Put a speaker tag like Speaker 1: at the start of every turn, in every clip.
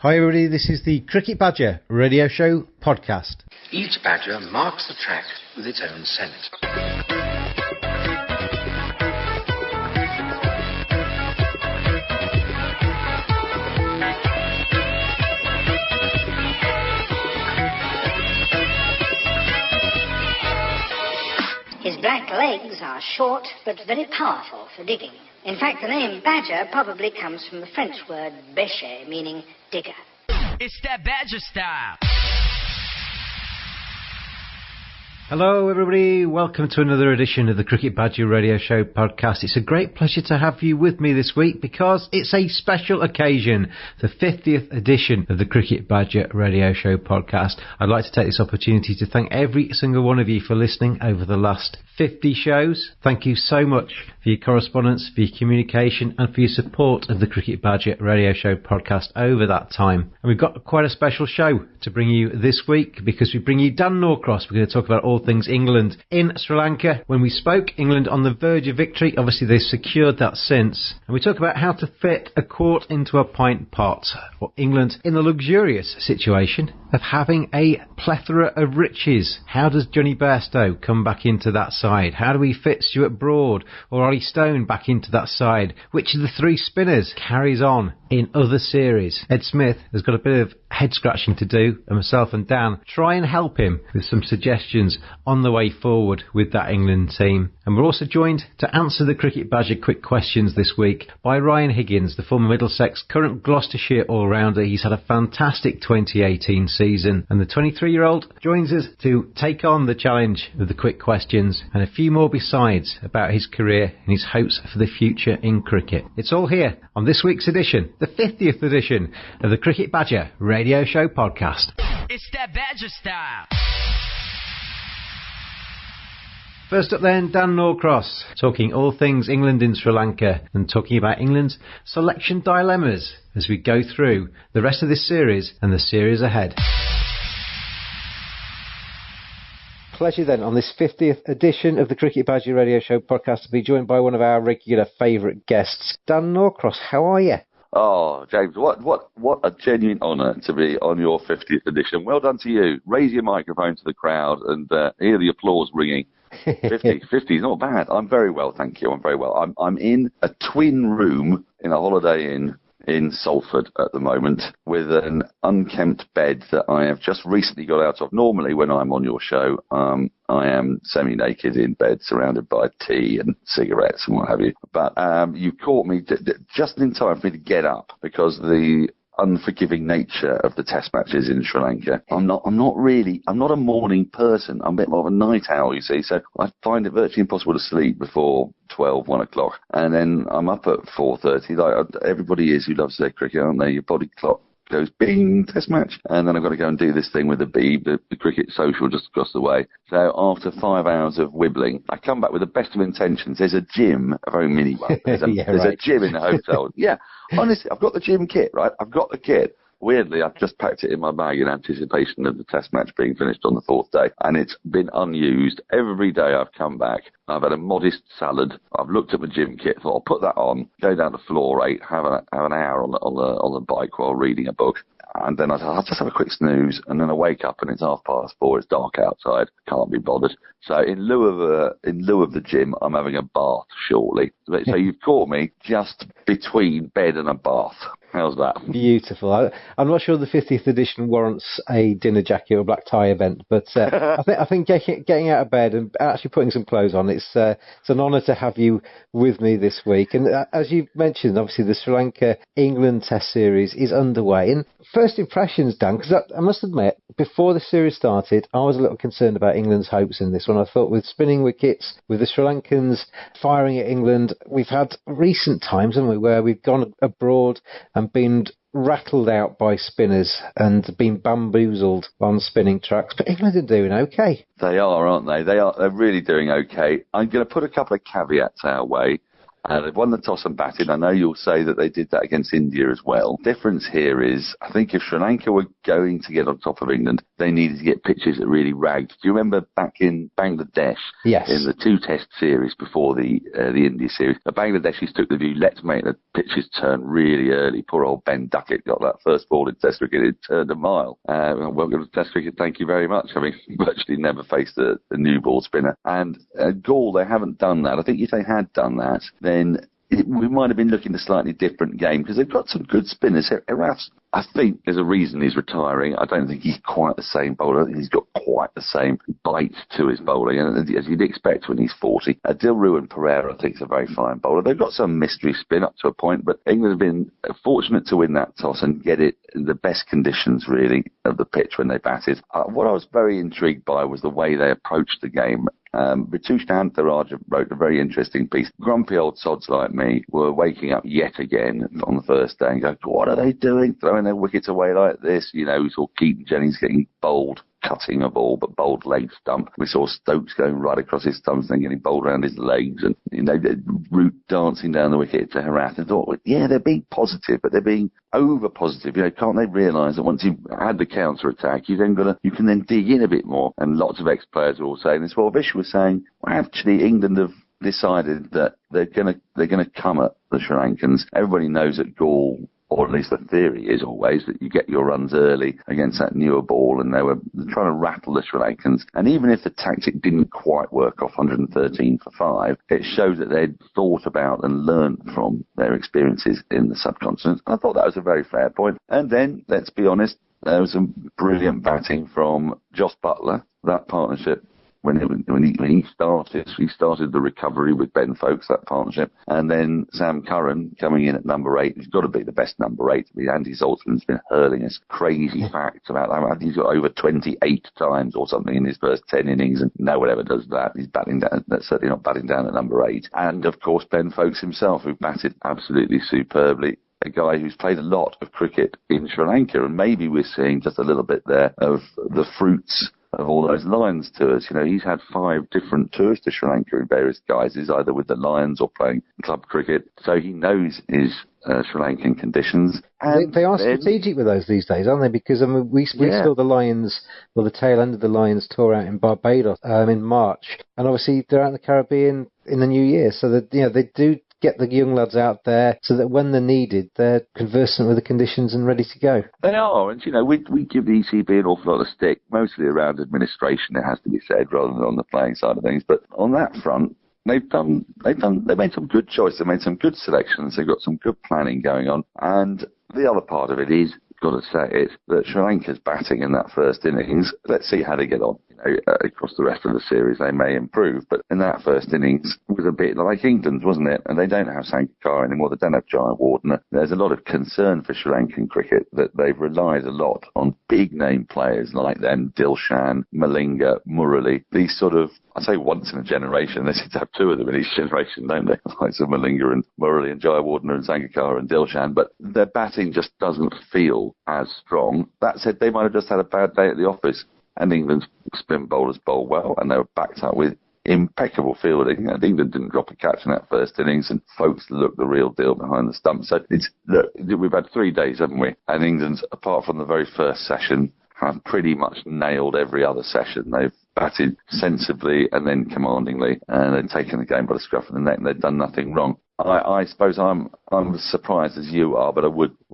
Speaker 1: Hi everybody, this is the Cricket Badger Radio Show podcast.
Speaker 2: Each badger marks the track with its own scent.
Speaker 3: His black legs are short but very powerful for digging. In fact, the name badger probably comes from the French word bêcher, meaning digger.
Speaker 4: It's that badger style.
Speaker 1: Hello everybody, welcome to another edition of the Cricket Badger Radio Show podcast. It's a great pleasure to have you with me this week because it's a special occasion, the 50th edition of the Cricket Badger Radio Show podcast. I'd like to take this opportunity to thank every single one of you for listening over the last 50 shows. Thank you so much for your correspondence, for your communication and for your support of the Cricket Badger Radio Show podcast over that time. And we've got quite a special show to bring you this week because we bring you Dan Norcross. We're going to talk about all things England in Sri Lanka. When we spoke, England on the verge of victory. Obviously they've secured that since. And we talk about how to fit a quart into a pint pot. Or England in the luxurious situation of having a plethora of riches. How does Jonny Bairstow come back into that side? How do we fit Stuart Broad or Ollie Stone back into that side? Which of the three spinners carries on in other series? Ed Smith has got a bit of head scratching to do, and myself and Dan try and help him with some suggestions on the way forward with that England team. And we're also joined to answer the Cricket Badger quick questions this week by Ryan Higgins, the former Middlesex, current Gloucestershire all-rounder. He's had a fantastic 2018 season, and the 23-year-old joins us to take on the challenge of the quick questions and a few more besides about his career and his hopes for the future in cricket. It's all here on this week's edition, the 50th edition of the Cricket Badger Radio Show podcast.
Speaker 4: It's that badger style.
Speaker 1: First up then, Dan Norcross, talking all things England in Sri Lanka and talking about England's selection dilemmas as we go through the rest of this series and the series ahead. Pleasure then on this 50th edition of the Cricket Badger Radio Show podcast to be joined by one of our regular favourite guests, Dan Norcross. How are you?
Speaker 5: Oh, James, what a genuine honour to be on your 50th edition. Well done to you. Raise your microphone to the crowd and hear the applause ringing. 50 is not bad. I'm very well, thank you. I'm very well. I'm in a twin room in a Holiday Inn in Salford at the moment with an unkempt bed that I have just recently got out of. Normally, when I'm on your show, I am semi-naked in bed, surrounded by tea and cigarettes and what have you. But you caught me just in time for me to get up because the unforgiving nature of the test matches in Sri Lanka. I'm not a morning person. I'm a bit more of a night owl, you see, so I find it virtually impossible to sleep before 1 o'clock. And then I'm up at 4:30, like everybody is who loves their cricket, aren't they? Your body clock goes bing, test match, and then I've got to go and do this thing with the Beeb, the cricket social just across the way. So after 5 hours of wibbling, I come back with the best of intentions. There's a gym, a very mini one. There's a gym in the hotel. Yeah, honestly, I've got the gym kit, right? I've got the kit. Weirdly, I've just packed it in my bag in anticipation of the test match being finished on the 4th day, and it's been unused. Every day I've come back, I've had a modest salad. I've looked at my gym kit, thought I'll put that on, go down to floor 8, have an hour on the bike while reading a book, and then I'll just have a quick snooze, and then I wake up and it's 4:30. It's dark outside, can't be bothered. So in lieu of the gym, I'm having a bath shortly. So you've caught me just between bed and a bath. How's that?
Speaker 1: Beautiful. I'm not sure the 50th edition warrants a dinner jacket or black tie event, but I think getting out of bed and actually putting some clothes on, it's an honour to have you with me this week. And as you mentioned, obviously the Sri Lanka-England Test Series is underway. And first impressions, Dan, because I must admit, before the series started, I was a little concerned about England's hopes in this one. I thought with spinning wickets, with the Sri Lankans firing at England, we've had recent times, haven't we, where we've gone abroad and been rattled out by spinners and been bamboozled on spinning tracks. But England are doing okay.
Speaker 5: They are, aren't they? They're really doing okay. I'm going to put a couple of caveats our way. They've won the toss and batted. I know you'll say that they did that against India as well. Difference here is, I think if Sri Lanka were going to get on top of England, they needed to get pitches that really ragged. Do you remember back in Bangladesh?
Speaker 1: Yes.
Speaker 5: In the 2-test series before the India series, the Bangladeshis took the view, let's make the pitches turn really early. Poor old Ben Duckett got that first ball in Test cricket. It turned a mile. Welcome to Test cricket. Thank you very much. Having virtually never faced a new ball spinner. And Gaul, they haven't done that. I think if they had done that, then we might have been looking at a slightly different game, because they've got some good spinners. Eraf's, I think there's a reason he's retiring. I don't think he's quite the same bowler. I think he's got quite the same bite to his bowling, and as you'd expect when he's 40. Dilru and Pereira, I think, is a very fine bowler. They've got some mystery spin up to a point, but England have been fortunate to win that toss and get it in the best conditions, really, of the pitch when they batted. What I was very intrigued by was the way they approached the game. Ritush Antharaj wrote a very interesting piece. Grumpy old sods like me were waking up yet again on the first day and going, what are they doing? Throwing their wickets away like this? You know, we saw Keaton Jennings getting bowled, cutting a ball, but bowled leg stump. We saw Stokes going right across his stumps and then getting bowled around his legs, and, you know, Root dancing down the wicket to Herath. And thought, yeah, they're being positive, but they're being over positive. You know, can't they realise that once you've had the counter attack, you can then dig in a bit more? And lots of ex-players are all saying this. Well, Vish was saying, well, actually, England have decided that they're gonna come at the Sri Lankans. Everybody knows that Gaul, or at least the theory is always, that you get your runs early against that newer ball, and they were trying to rattle the Sri Lankans. And even if the tactic didn't quite work off 113 for 5, it showed that they'd thought about and learned from their experiences in the subcontinent. I thought that was a very fair point. And then, let's be honest, there was some brilliant batting from James Buttler. That partnership, when he started the recovery with Ben Folkes, that partnership, and then Sam Curran coming in at number 8. He's got to be the best number 8. Andy Zoltan's been hurling us crazy facts about that. I think he's got over 28 times or something in his first 10 innings, and no one ever does that. He's batting down. That's certainly not batting down at number 8. And of course Ben Folkes himself, who batted absolutely superbly. A guy who's played a lot of cricket in Sri Lanka, and maybe we're seeing just a little bit there of the fruits of all those Lions tours. You know, he's had 5 different tours to Sri Lanka in various guises, either with the Lions or playing club cricket. So he knows his Sri Lankan conditions. And
Speaker 1: they are strategic with those these days, aren't they? Because I mean, we saw the Lions, well, the tail end of the Lions tour out in Barbados in March, and obviously they're out in the Caribbean in the new year. So that, you know, they do get the young lads out there so that when they're needed, they're conversant with the conditions and ready to go.
Speaker 5: They are, and you know, we give the ECB an awful lot of stick, mostly around administration, it has to be said, rather than on the playing side of things. But on that front, they made some good choices, they made some good selections, they've got some good planning going on. And the other part of it is, got to say it, that Sri Lanka's batting in that first innings, let's see how they get on. You know, across the rest of the series, they may improve, but in that first innings, it was a bit like England's, wasn't it? And they don't have Sangakkara anymore, they don't have Jayawardene. There's a lot of concern for Sri Lankan cricket that they've relied a lot on big-name players like them, Dilshan, Malinga, Murali, these sort of, I say once in a generation, they seem to have 2 of them in each generation, don't they? Like some Malinga and Murali and Jayawardene and Sangakkara and Dilshan, but their batting just doesn't feel as strong. That said, they might have just had a bad day at the office, and England's spin bowlers bowled well, and they were backed up with impeccable fielding. And England didn't drop a catch in that first innings, and Folkes looked the real deal behind the stump. So we've had 3 days, haven't we? And England's, apart from the very first session, have pretty much nailed every other session. They've batted sensibly and then commandingly, and they've taken the game by the scruff of the neck, and they've done nothing wrong. I suppose I'm as surprised as you are, but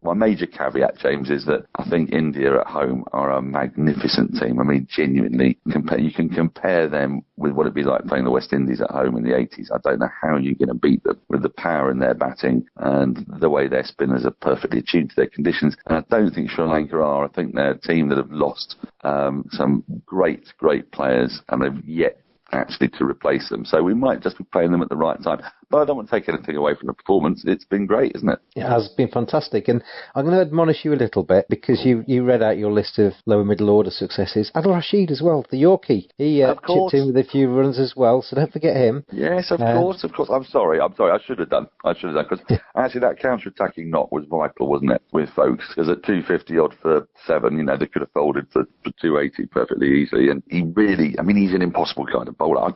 Speaker 5: my major caveat, James, is that I think India at home are a magnificent team. I mean, genuinely, you can compare them with what it'd be like playing the West Indies at home in the 80s. I don't know how you're going to beat them with the power in their batting and the way their spinners are perfectly attuned to their conditions. And I don't think Sri Lanka are. I think they're a team that have lost some great players, and they've yet actually to replace them. So we might just be playing them at the right time. But I don't want to take anything away from the performance. It's been great, isn't it?
Speaker 1: It has been fantastic. And I'm going to admonish you a little bit, because you read out your list of lower middle order successes. Adil Rashid as well, the Yorkie. He chipped in with a few runs as well, so don't forget him.
Speaker 5: Yes, of course. I'm sorry. I should have done. Because actually that counter-attacking knock was vital, wasn't it, with Folkes? Because at 250 odd for 7, you know, they could have folded for 280 perfectly easily. And he really, I mean, he's an impossible kind of bowler.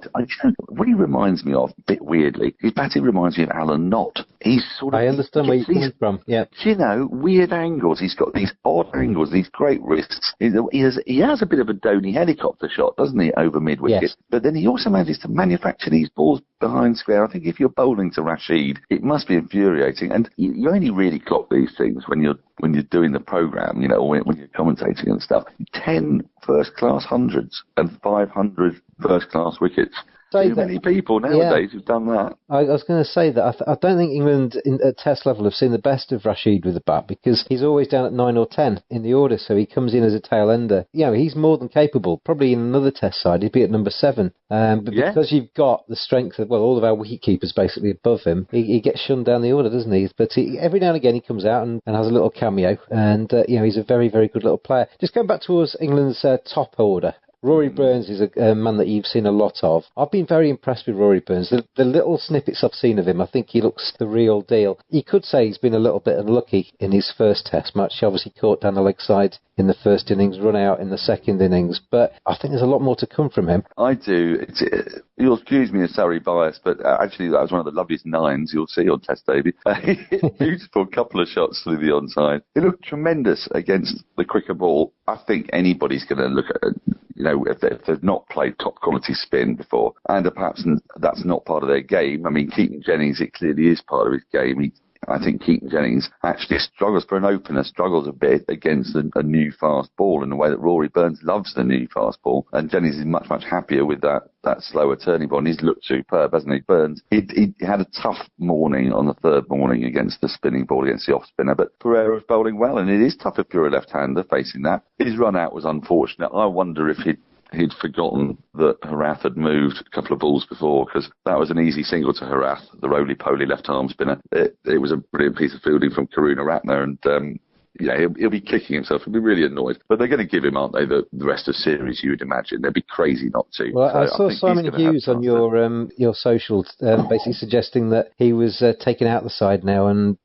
Speaker 5: What he reminds me of, a bit weirdly, he's Batty reminds me of Alan Knott. He's sort of...
Speaker 1: I understand where you're coming from, yeah.
Speaker 5: You know, weird angles. He's got these odd angles, these great wrists. He has a bit of a Donny helicopter shot, doesn't he, over mid-wicket?
Speaker 1: Yes.
Speaker 5: But then he also manages to manufacture these balls behind square. I think if you're bowling to Rashid, it must be infuriating. And you only really clock these things when you're doing the programme, you know, when you're commentating and stuff. 10 first-class hundreds and 500 first-class wickets. Too many people nowadays who've done that.
Speaker 1: I was going to say that I don't think England at Test level have seen the best of Rashid with the bat, because he's always down at 9 or 10 in the order, so he comes in as a tail ender. You know, he's more than capable. Probably in another Test side, he'd be at number 7. But because you've got the strength of, well, all of our wicket keepers basically above him, he gets shunned down the order, doesn't he? But every now and again he comes out and has a little cameo, and you know, he's a very, very good little player. Just going back towards England's top order. Rory Burns is a man that you've seen a lot of. I've been very impressed with Rory Burns. The little snippets I've seen of him, I think he looks the real deal. You could say he's been a little bit unlucky in his first Test match. He obviously caught down the leg side in the first innings, run out in the second innings. But I think there's a lot more to come from him.
Speaker 5: I do. You'll excuse me as Surrey bias, but actually that was one of the loveliest 9s you'll see on Test debut. Beautiful couple of shots through the onside. He looked tremendous against the quicker ball. I think anybody's going to look at it. You know, if they've not played top quality spin before, and perhaps that's not part of their game. I mean, Keaton Jennings, it clearly is part of his game. I think Keaton Jennings actually struggles for an opener, struggles a bit against a new fast ball in the way that Rory Burns loves the new fast ball, and Jennings is much, much happier with that slower turning ball, and he's looked superb, hasn't he? Burns, he had a tough morning on the third morning against the spinning ball, against the off-spinner, but Pereira was bowling well, and it is tough if you're a left-hander facing that. His run-out was unfortunate. I wonder if he'd forgotten that Harath had moved a couple of balls before, because that was an easy single to Harath, the roly-poly left-arm spinner. It was a brilliant piece of fielding from Karuna Ratner, and he'll be kicking himself. He'll be really annoyed. But they're going to give him, aren't they, the rest of series, you would imagine. They'd be crazy not to.
Speaker 1: Well, so I saw Simon Hughes on your socials basically suggesting that he was taken out the side now, and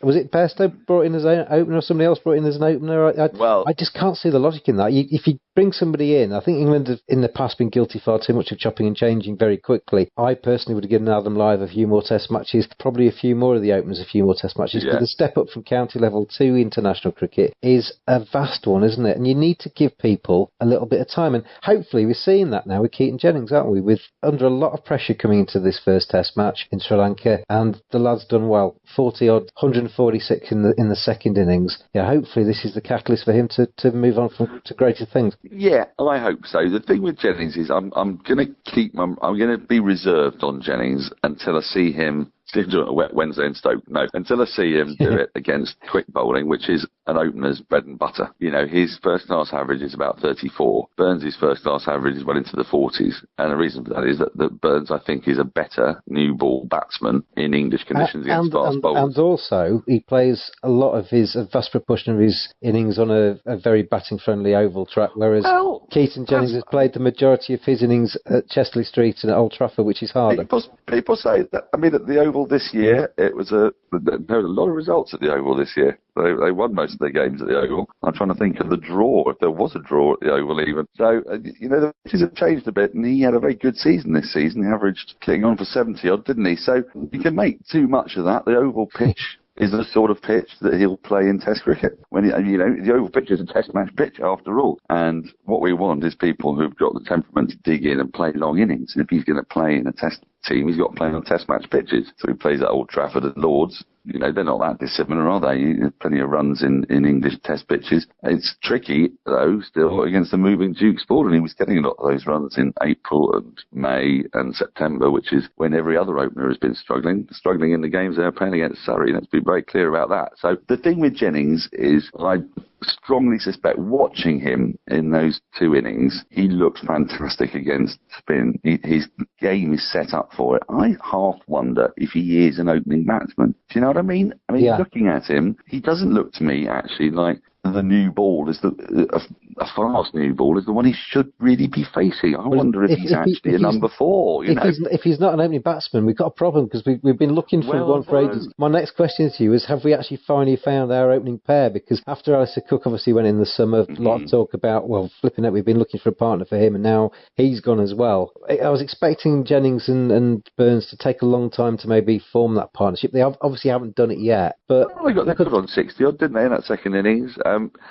Speaker 1: was it Bairstow brought in as an opener, or somebody else brought in as an opener? I just can't see the logic in that. If you bring somebody in, I think England have in the past been guilty far too much of chopping and changing very quickly. I personally would have given Adam Lyth a few more Test matches, probably a few more of the openers, a few more Test matches, because the step up from county level to international cricket is a vast one, isn't it? And you need to give people a little bit of time, and hopefully we're seeing that now with Keaton Jennings, aren't we? With under a lot of pressure coming into this first Test match in Sri Lanka, and the lad's done well, 40 odd, 146 in the second innings. Yeah, hopefully this is the catalyst for him to move on to greater things.
Speaker 5: Yeah, I hope so. The thing with Jennings is I'm going to be reserved on Jennings until I see him. Do it a wet Wednesday in Stoke. No, until I see him do it against quick bowling, which is an opener's bread and butter. You know, his first-class average is about 34. Burns' first-class average is well into the 40s. And the reason for that is that Burns, I think, is a better new ball batsman in English conditions against fast bowlers. And
Speaker 1: also, he plays a vast proportion of his innings on a very batting-friendly oval track, whereas Keaton Jennings has played the majority of his innings at Chesley Street and at Old Trafford, which is harder.
Speaker 5: People say that, I mean, at the Oval this year, there was a lot of results at the Oval this year. They won most of their games at the Oval. I'm trying to think of the draw, if there was a draw at the Oval even. So, the pitches have changed a bit, and he had a very good season this season. He averaged getting on for 70 odd, didn't he? So you can make too much of that. The Oval pitch is the sort of pitch that he'll play in Test cricket. When the Oval pitch is a Test match pitch after all. And what we want is people who've got the temperament to dig in and play long innings. And if he's going to play in a Test team, he's got to play on Test match pitches. So he plays at Old Trafford and Lords. They're not that dissimilar, are they? There's plenty of runs in English Test pitches. It's tricky, though, still against the moving Duke's ball, and he was getting a lot of those runs in April and May and September, which is when every other opener has been struggling in the games they're playing against Surrey. Let's be very clear about that. So the thing with Jennings is I strongly suspect watching him in those 2 innings, he looks fantastic against spin. His game is set up for it. I half wonder if he is an opening batsman. Do you know what I mean? Looking at him, he doesn't look to me actually like the new ball is a fast new ball is the one he should really be facing. I wonder if he's actually a number 4.
Speaker 1: If he's not an opening batsman, we've got a problem because we've been looking for one for ages. My next question to you is: have we actually finally found our opening pair? Because after Alistair Cook obviously went in the summer, a lot of talk about flipping it. We've been looking for a partner for him, and now he's gone as well. I was expecting Jennings and Burns to take a long time to maybe form that partnership. They obviously haven't done it yet, but
Speaker 5: they could have gone 60 odd, didn't they, in that second innings?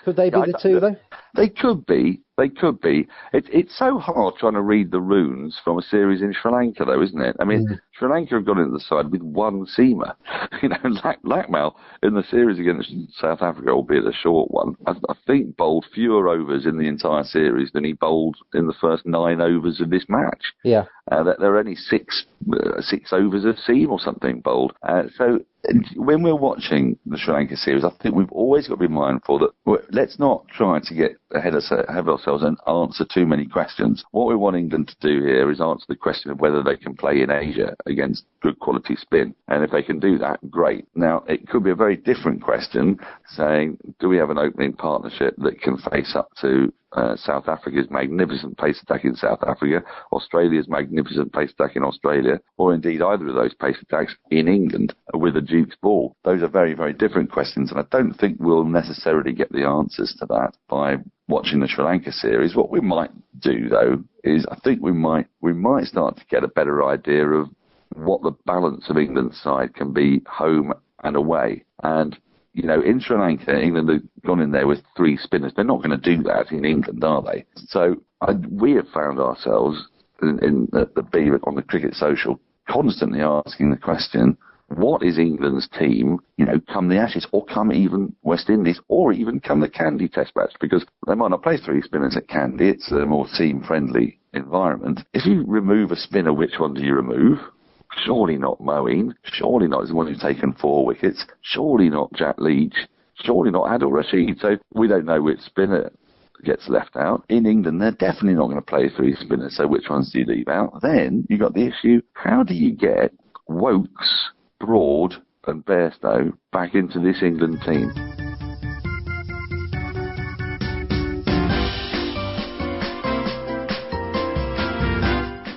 Speaker 1: Could they be the two though?
Speaker 5: They could be. It's so hard trying to read the runes from a series in Sri Lanka, though, isn't it? I mean, Sri Lanka have gone into the side with one seamer. Lakmal in the series against South Africa, albeit a short one, I think bowled fewer overs in the entire series than he bowled in the first 9 overs of this match.
Speaker 1: Yeah.
Speaker 5: There are only 6 overs of seam or something bowled. So when we're watching the Sri Lanka series, I think we've always got to be mindful that let's not try to get ahead of ourselves and answer too many questions. What we want England to do here is answer the question of whether they can play in Asia against good quality spin. And if they can do that, great. Now, it could be a very different question saying, do we have an opening partnership that can face up to South Africa's magnificent pace attack in South Africa, Australia's magnificent pace attack in Australia, or indeed either of those pace attacks in England with a Duke's ball? Those are very, very different questions, and I don't think we'll necessarily get the answers to that by watching the Sri Lanka series. What we might do, though, is I think we might start to get a better idea of what the balance of England's side can be home and away. And in Sri Lanka, England have gone in there with 3 spinners. They're not going to do that in England, are they? So we have found ourselves in the B on the Cricket Social constantly asking the question, what is England's team, come the Ashes, or come even West Indies, or even come the Kandy Test match? Because they might not play 3 spinners at Kandy. It's a more team-friendly environment. If you remove a spinner, which one do you remove? Surely not Moeen. Surely not the one who's taken 4 wickets. Surely not Jack Leach. Surely not Adil Rashid. So we don't know which spinner gets left out. In England, they're definitely not going to play 3 spinners, so which ones do you leave out? Then you got the issue, how do you get Woakes, Broad and Bairstow back into this England team?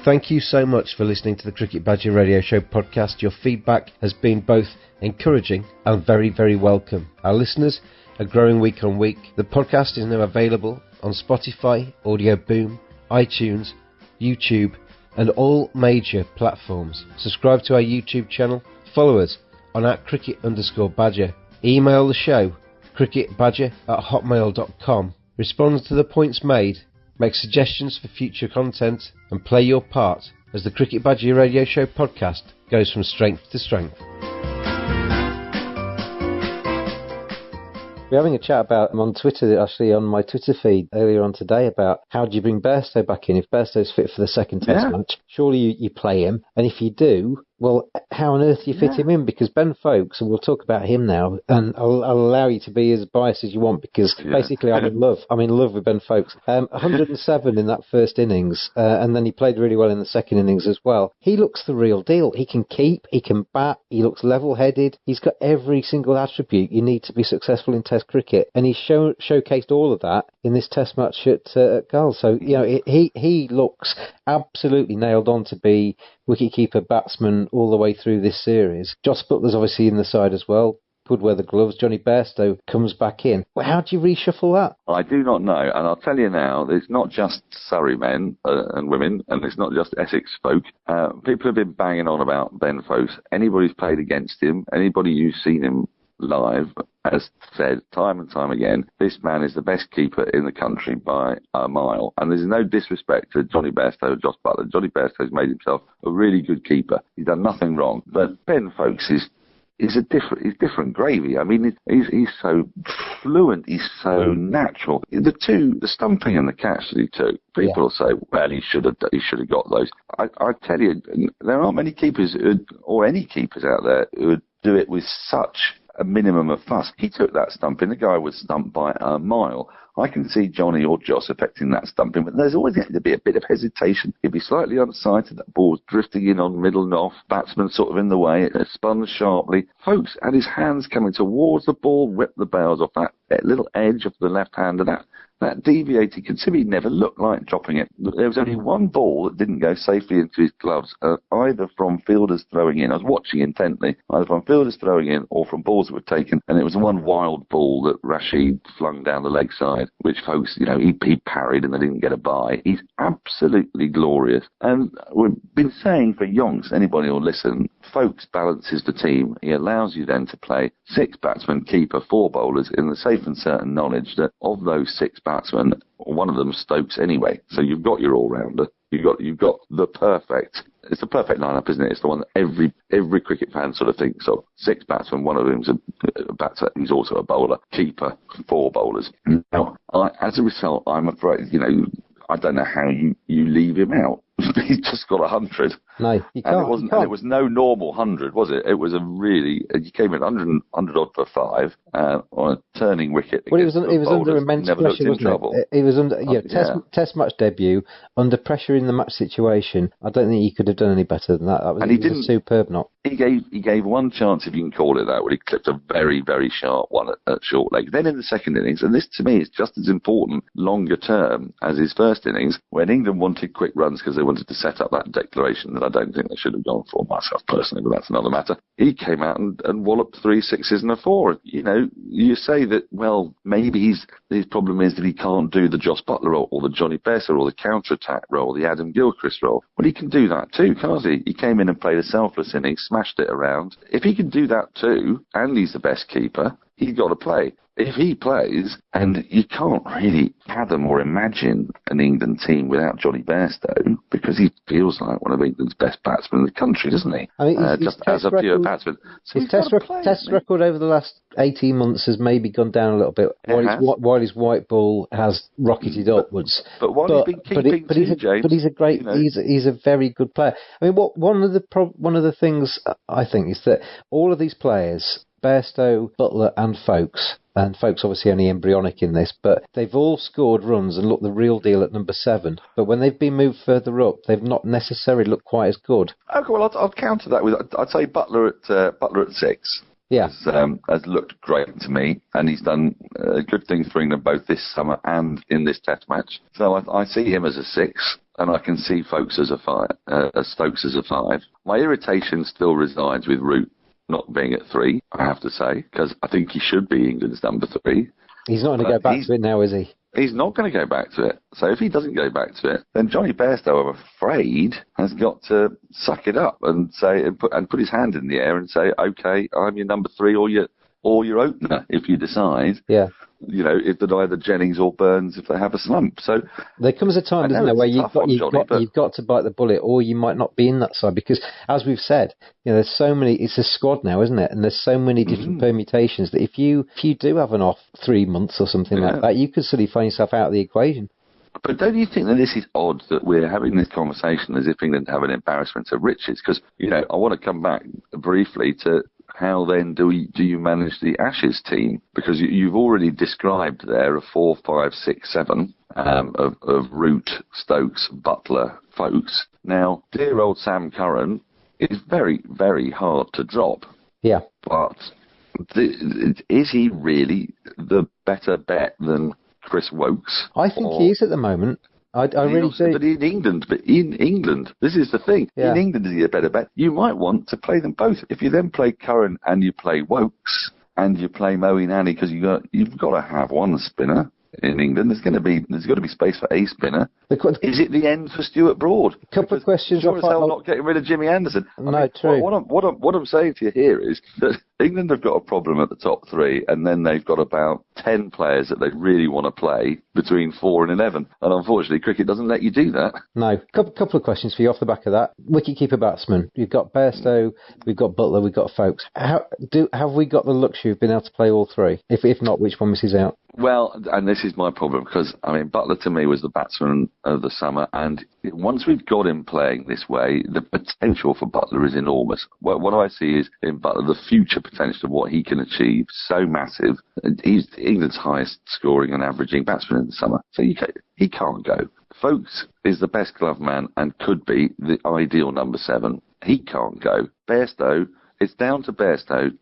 Speaker 1: Thank you so much for listening to the Cricket Badger Radio Show podcast. Your feedback has been both encouraging and very, very welcome. Our listeners are growing week on week. The podcast is now available on Spotify, Audio Boom, iTunes, YouTube and all major platforms. Subscribe to our YouTube channel. Follow us on @cricket_badger. Email the show, cricketbadger@hotmail.com. Respond to the points made. Make suggestions for future content and play your part as the Cricket Badger Radio Show podcast goes from strength to strength. We're having a chat about on Twitter, actually on my Twitter feed earlier on today, about how do you bring Bairstow back in if Bairstow's fit for the second test match? Surely you play him, and if you do, well, how on earth do you fit him in? Because Ben Foakes, and we'll talk about him now, and I'll allow you to be as biased as you want, because basically I'm in love. I'm in love with Ben Foakes. 107 in that first innings, and then he played really well in the second innings as well. He looks the real deal. He can keep, he can bat, he looks level-headed. He's got every single attribute you need to be successful in Test cricket, and he's showcased all of that in this Test match at Gulls. So, he looks absolutely nailed on to be wicketkeeper, batsman all the way through this series. Jos Buttler's obviously in the side as well. Could wear the gloves. Jonny Bairstow comes back in. Well, how do you reshuffle that?
Speaker 5: I do not know, and I'll tell you now, it's not just Surrey men and women, and it's not just Essex folk. People have been banging on about Ben Foakes. Anybody who's played against him, anybody who's seen him live has said time and time again, this man is the best keeper in the country by a mile. And there's no disrespect to Jonny Bairstow or Jos Buttler. Jonny Bairstow's made himself a really good keeper. He's done nothing wrong. But Ben Foakes is different gravy. I mean, he's so fluent. He's so natural. The stumping and the catch that he took, people will say, well, he should have got those. I tell you, there aren't many keepers or any keepers out there who would do it with such a minimum of fuss. He took that stumping. The guy was stumped by a mile. I can see Jonny or Joss affecting that stumping, but there's always going to be a bit of hesitation. He'd be slightly unsighted, that ball's drifting in on middle and off, batsman sort of in the way, it spun sharply. Folks had his hands coming towards the ball, whipped the bails off that little edge of the left hand, and that deviated considerably. He never looked like dropping it. There was only one ball that didn't go safely into his gloves, either from fielders throwing in. I was watching intently, either from fielders throwing in or from balls that were taken, and it was one wild ball that Rashid flung down the leg side, which, folks, you know, he parried and they didn't get a bye. He's absolutely glorious. And we've been saying for yonks, anybody will listen, Folks balances the team. He allows you then to play 6 batsmen, keeper, 4 bowlers, in the safe and certain knowledge that of those 6 batsmen, one of them Stokes anyway. So you've got your all-rounder. You've got the perfect. It's the perfect lineup, isn't it? It's the one that every cricket fan sort of thinks of. 6 batsmen, one of them's a batter. He's also a bowler. Keeper, 4 bowlers. Now, as a result, I'm afraid, you know, I don't know how you leave him out. He's just got 100.
Speaker 1: No, you can't.
Speaker 5: And it wasn't. And it was no normal 100, was it? It was a really. He came in 100 odd for 5 on a turning wicket.
Speaker 1: Well, he was under immense pressure, wasn't it? He was under test match debut, under pressure in the match situation. I don't think he could have done any better than that. It was a superb knock.
Speaker 5: He gave one chance, if you can call it that, where he clipped a very, very sharp one at short leg. Then in the second innings, and this to me is just as important longer term as his first innings, when England wanted quick runs because they wanted to set up that declaration that I don't think they should have gone for myself personally, but that's another matter. He came out and walloped 3 6s and a 4. You know, you say that, well, maybe his problem is that he can't do the James Buttler role or the Jonny Bairstow or the counter-attack role, the Adam Gilchrist role. Well, he can do that too, can't he? He came in and played a selfless innings, smashed it around. If he can do that too, and he's the best keeper, he's got to play. If he plays, and you can't really fathom or imagine an England team without Jonny Bairstow, because he feels like one of England's best batsmen in the country, doesn't he?
Speaker 1: I mean,
Speaker 5: just as a pure batsman. So
Speaker 1: his test record over the last 18 months has maybe gone down a little bit, while his white ball has rocketed upwards.
Speaker 5: But while he's been keeping James,
Speaker 1: but he's a great, he's a very good player. I mean, one of the things I think is that all of these players, Bairstow, Buttler and Folkes obviously only embryonic in this, but they've all scored runs and looked the real deal at number 7. But when they've been moved further up, they've not necessarily looked quite as good.
Speaker 5: Okay, well, I'll counter that with, I'd say Buttler at 6.
Speaker 1: Yeah.
Speaker 5: Has looked great to me, and he's done good things for England both this summer and in this Test match. So I see him as a 6, and I can see Folkes as a 5, Stokes as a 5. My irritation still resides with Root not being at 3, I have to say, because I think he should be England's number 3.
Speaker 1: He's not going to go back to it now, is he?
Speaker 5: He's not going to go back to it. So if he doesn't go back to it, then Jonny Bairstow, I'm afraid, has got to suck it up and say and put his hand in the air and say, okay, I'm your number 3 or your opener if you decide. Yeah. You know, if either Jennings or Burns if they have a slump. So
Speaker 1: there comes a time, isn't there, where you've got to bite the bullet, or you might not be in that side, because as we've said, you know, there's so many. It's a squad now, isn't it? And there's so many different permutations that if you do have an off 3 months or something like that, you could suddenly find yourself out of the equation.
Speaker 5: But don't you think that this is odd that we're having this conversation as if England have an embarrassment of riches? Because, you know, I want to come back briefly to how then do you manage the Ashes team? Because you've already described there a 4, 5, 6, 7 of Root, Stokes, Buttler, Folkes. Now, dear old Sam Curran is very, very hard to drop.
Speaker 1: Yeah.
Speaker 5: But is he really the better bet than Chris Woakes?
Speaker 1: I think he is at the moment. I really do.
Speaker 5: But in England, this is the thing. Yeah. In England, is he a better bet? You might want to play them both. If you then play Curran and you play Woakes and you play Moeen Ali, because you've got to have one spinner in England. There's got to be space for a spinner. Is it the end for Stuart Broad?
Speaker 1: A couple of questions.
Speaker 5: Sure as hell not getting rid of Jimmy Anderson.
Speaker 1: True.
Speaker 5: What I'm saying to you here is that England have got a problem at the top 3, and then they've got about 10 players that they really want to play between 4 and 11. And unfortunately, cricket doesn't let you do that.
Speaker 1: No. Couple of questions for you off the back of that. Wicketkeeper batsman. We've got Bairstow, we've got Buttler, we've got Folkes. Have we got the luxury of being able to play all 3? If not, which one misses out?
Speaker 5: Well, and this is my problem, because, I mean, Buttler to me was the batsman of the summer, and once we've got him playing this way, the potential for Buttler is enormous. What I see is in Buttler, the future potential of what he can achieve, so massive. He's England's highest scoring and averaging batsman in the summer. So he can't go. Folkes is the best glove man and could be the ideal number 7. He can't go. Bairstow, it's down to Bairstow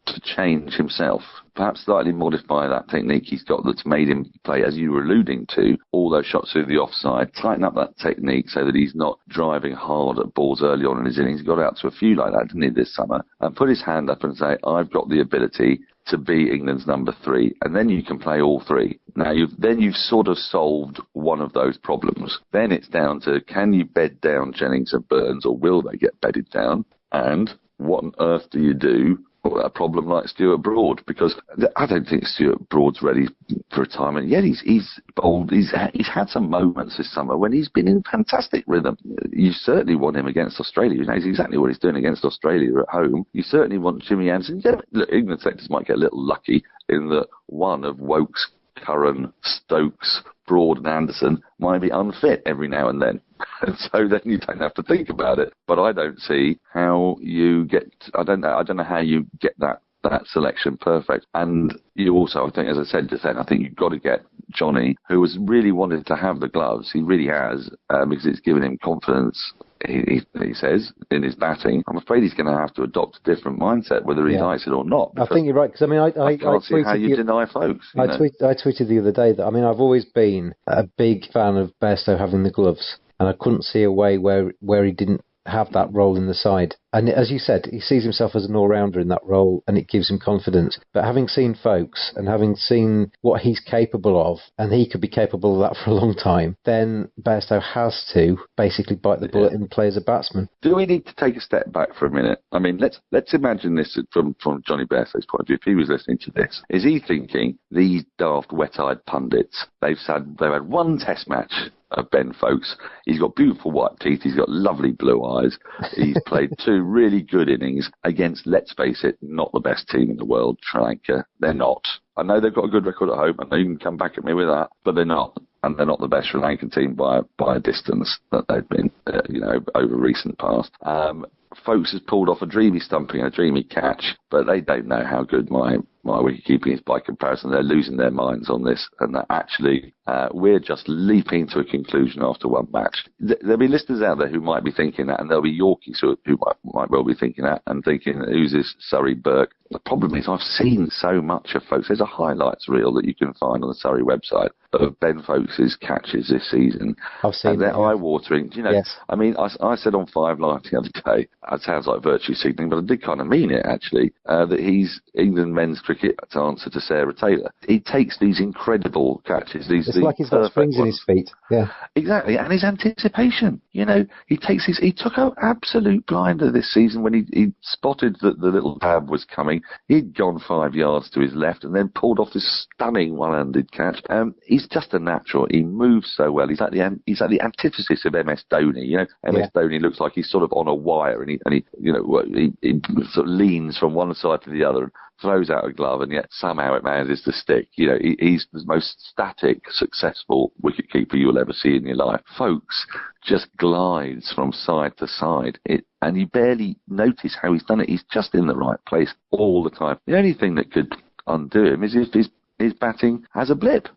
Speaker 5: to change himself, perhaps slightly modify that technique he's got that's made him play, as you were alluding to, all those shots through the offside, tighten up that technique so that he's not driving hard at balls early on in his innings. He got out to a few like that, didn't he, this summer, and put his hand up and say, I've got the ability to be England's number 3, and then you can play all 3. Now, you've sort of solved one of those problems. Then it's down to, can you bed down Jennings and Burns, or will they get bedded down? And what on earth do you do a problem like Stuart Broad? Because I don't think Stuart Broad's ready for retirement yet. He's bold. He's had some moments this summer when he's been in fantastic rhythm. You certainly want him against Australia. He knows exactly what he's doing against Australia at home. You certainly want Jimmy Anderson. Yeah, look, England selectors might get a little lucky in that one of Woakes, Curran, Stokes, Broad and Anderson might be unfit every now and then. And so then you don't have to think about it. But I don't see how you get, I don't know how you get that selection perfect. And you also, I think, as I said just then, I think you've got to get Jonny, who has really wanted to have the gloves. He really has, because it's given him confidence. He says in his batting. I'm afraid he's going to have to adopt a different mindset, whether he likes it or not.
Speaker 1: I think you're right, because I
Speaker 5: can't see how you deny Folkes.
Speaker 1: I tweeted the other day that I've always been a big fan of Bairstow having the gloves, and I couldn't see a way where he didn't have that role in the side. And as you said, he sees himself as an all-rounder in that role, and it gives him confidence. But having seen Folkes and having seen what he's capable of, and he could be capable of that for a long time, then Bairstow has to basically bite the bullet and play as a batsman.
Speaker 5: Do we need to take a step back for a minute? I mean, let's imagine this from Jonny Bairstow's point of view. If he was listening to this, is he thinking, these daft, wet-eyed pundits, they've had one test match of Ben Folkes. He's got beautiful white teeth. He's got lovely blue eyes. He's played 2 really good innings against, let's face it, not the best team in the world, Sri Lanka. They're not. I know they've got a good record at home. I know you can come back at me with that, but they're not. And they're not the best Sri Lankan team by a distance that they've been, over recent past. Folkes has pulled off a dreamy stumping and a dreamy catch, but they don't know how good my wicket-keeping is by comparison. They're losing their minds on this, and that actually we're just leaping to a conclusion after one match. There'll be listeners out there who might be thinking that, and there'll be Yorkies who might well be thinking that and thinking, who's this Surrey Burke? The problem is I've seen so much of Folkes. There's a highlights reel that you can find on the Surrey website of Ben Folkes' catches this season.
Speaker 1: I've seen
Speaker 5: and they're
Speaker 1: that,
Speaker 5: eye-watering.
Speaker 1: Yes.
Speaker 5: I mean, I said on 5 Live the other day, it sounds like virtue signalling, but I did kind of mean it, actually, that he's England men's cricket's answer to Sarah Taylor. He takes these incredible catches.
Speaker 1: It's like he's got springs in his feet. Yeah.
Speaker 5: Exactly, and his anticipation. He took an absolute blinder this season when he spotted that the little tab was coming. He'd gone 5 yards to his left and then pulled off this stunning one-handed catch. He's just a natural. He moves so well. He's like the antithesis of MS Dhoni. MS Dhoni looks like he's sort of on a wire, and he sort of leans from one side to the other and throws out a glove, and yet somehow it manages to stick. He's the most static, successful wicketkeeper you'll ever see in your life. Folkes just glides from side to side, and you barely notice how he's done it. He's just in the right place all the time. The only thing that could undo him is if his batting has a blip.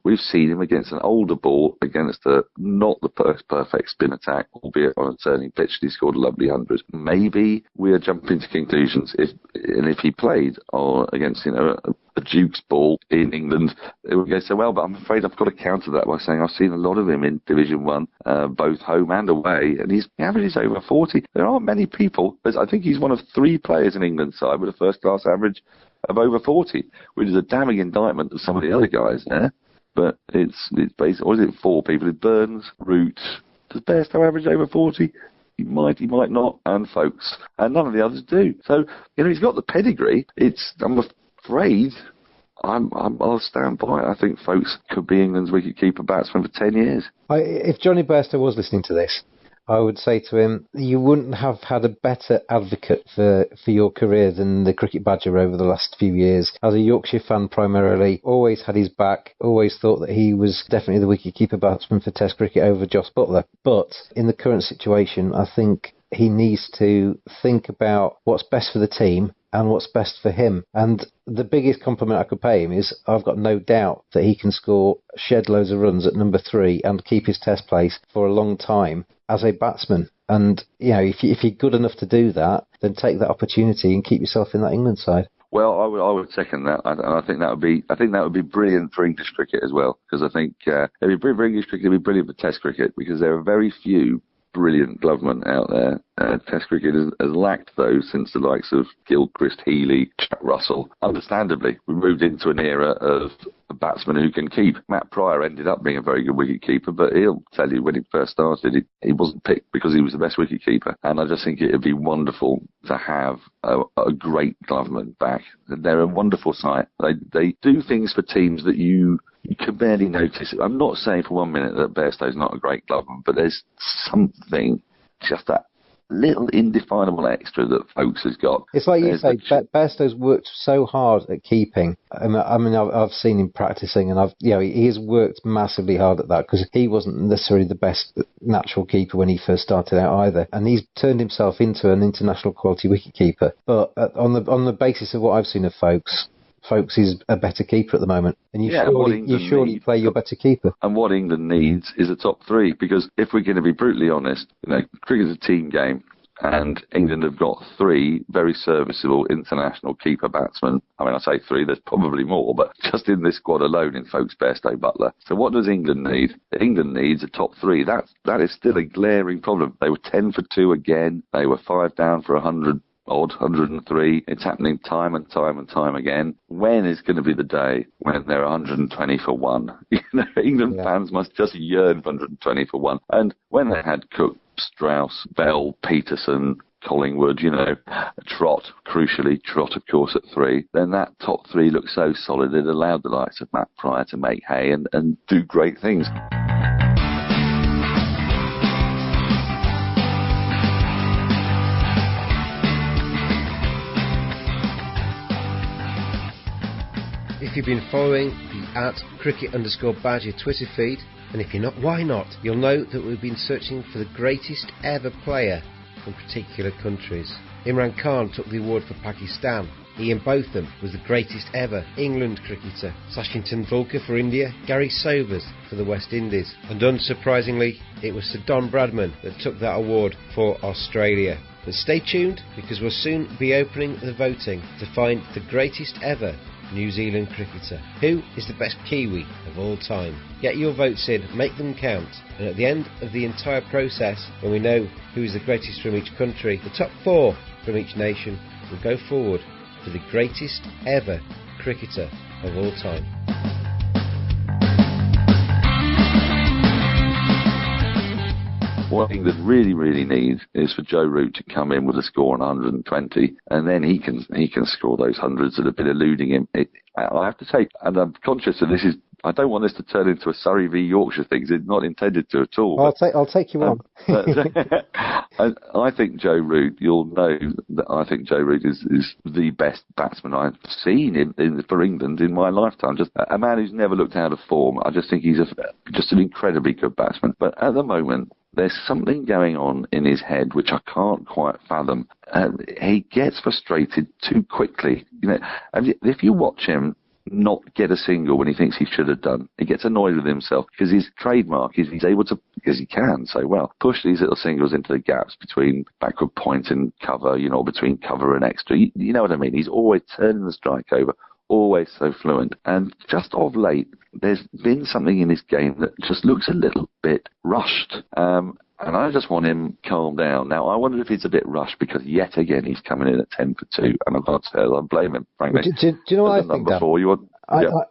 Speaker 5: We've seen him against an older ball, against not the perfect spin attack, albeit on a turning pitch, he scored a lovely 100. Maybe we are jumping to conclusions if he played against a Duke's ball in England, it would go so well. But I'm afraid I've got to counter that by saying I've seen a lot of him in Division 1, both home and away, and his average is over 40. There aren't many people. I think he's one of 3 players in England's side with a first-class average of over 40, which is a damning indictment of some of the other guys there. But it's basically, or is it 4 people? It's Burns, Root. Does Bairstow average over 40? He might not, and Folkes, and none of the others do. So he's got the pedigree. I'm afraid I'll stand by it. I think Folkes could be England's wicket-keeper batsman for 10 years.
Speaker 1: If Jonny Bairstow was listening to this, I would say to him, you wouldn't have had a better advocate for your career than the Cricket Badger over the last few years. As a Yorkshire fan primarily, always had his back, always thought that he was definitely the wicket-keeper batsman for Test cricket over James Buttler. But in the current situation, I think he needs to think about what's best for the team and what's best for him. And the biggest compliment I could pay him is I've got no doubt that he can score shed loads of runs at number 3 and keep his Test place for a long time as a batsman. And, you know, if you're good enough to do that, then take that opportunity and keep yourself in that England side.
Speaker 5: Well, I would second that, and I think that would be brilliant for English cricket as well, because I think it'd be brilliant for English cricket, it'd be brilliant for Test cricket, because there are very few brilliant glovemen out there. Test cricket has lacked those since the likes of Gilchrist, Healy, Jack Russell. Understandably, we moved into an era of a batsman who can keep. Matt Pryor ended up being a very good wicket-keeper, but he'll tell you when he first started, he wasn't picked because he was the best wicket-keeper. And I just think it would be wonderful to have a great gloveman back. They're a wonderful sight. They do things for teams that you can barely notice. I'm not saying for 1 minute that Bairstow's not a great gloveman, but there's something, just that little indefinable extra that Folks has got.
Speaker 1: It's like you say, Bairstow's worked so hard at keeping. I mean, I've seen him practicing, and he has worked massively hard at that, because he wasn't necessarily the best natural keeper when he first started out either, and he's turned himself into an international quality wicketkeeper. But on the basis of what I've seen of Folks is a better keeper at the moment, and you surely play your better keeper.
Speaker 5: And what England needs is a top 3, because if we're going to be brutally honest, cricket's a team game, and England have got 3 very serviceable international keeper batsmen. I mean, I say 3, there's probably more, but just in this squad alone in Folks, Bairstow, Buttler. So what does England need? England needs a top 3. That is still a glaring problem. They were 10 for 2 again. They were 5 down for 103. It's happening time and time again. When is going to be the day when they're 120 for 1? England fans must just yearn for 120 for 1. And when they had Cook, Strauss, Bell, Peterson, Collingwood, Trott, of course, at 3, then that top 3 looked so solid it allowed the likes of Matt Pryor to make hay and do great things.
Speaker 6: If you've been following the @cricket_badger Twitter feed, and if you're not, why not? You'll know that we've been searching for the greatest ever player from particular countries. Imran Khan took the award for Pakistan. Ian Botham was the greatest ever England cricketer. Sachin Tendulkar for India. Gary Sobers for the West Indies. And unsurprisingly, it was Sir Don Bradman that took that award for Australia. But stay tuned, because we'll soon be opening the voting to find the greatest ever New Zealand cricketer. Who is the best Kiwi of all time? Get your votes in, make them count, and at the end of the entire process, when we know who is the greatest from each country, the top 4 from each nation will go forward for the greatest ever cricketer of all time.
Speaker 5: What England really, really needs is for Joe Root to come in with a score on 120, and then he can score those hundreds that have been eluding him. I have to say, and I'm conscious of this, I don't want this to turn into a Surrey v Yorkshire thing. It's not intended to at all.
Speaker 1: I'll take you on.
Speaker 5: I think Joe Root, you'll know that I think Joe Root is the best batsman I've seen for England in my lifetime. Just a man who's never looked out of form. I just think he's just an incredibly good batsman. But at the moment, there's something going on in his head which I can't quite fathom. He gets frustrated too quickly. And if you watch him not get a single when he thinks he should have done, he gets annoyed with himself, because his trademark is he's able to, because he can so well, push these little singles into the gaps between backward point and cover, between cover and extra. You know what I mean? He's always turning the strike over, always so fluent. And just of late, there's been something in his game that just looks a little bit rushed. And I just want him calmed down. Now, I wonder if he's a bit rushed, because yet again he's coming in at 10 for 2, and I can't say I blame him, frankly.
Speaker 1: Do you know what I think, Dan?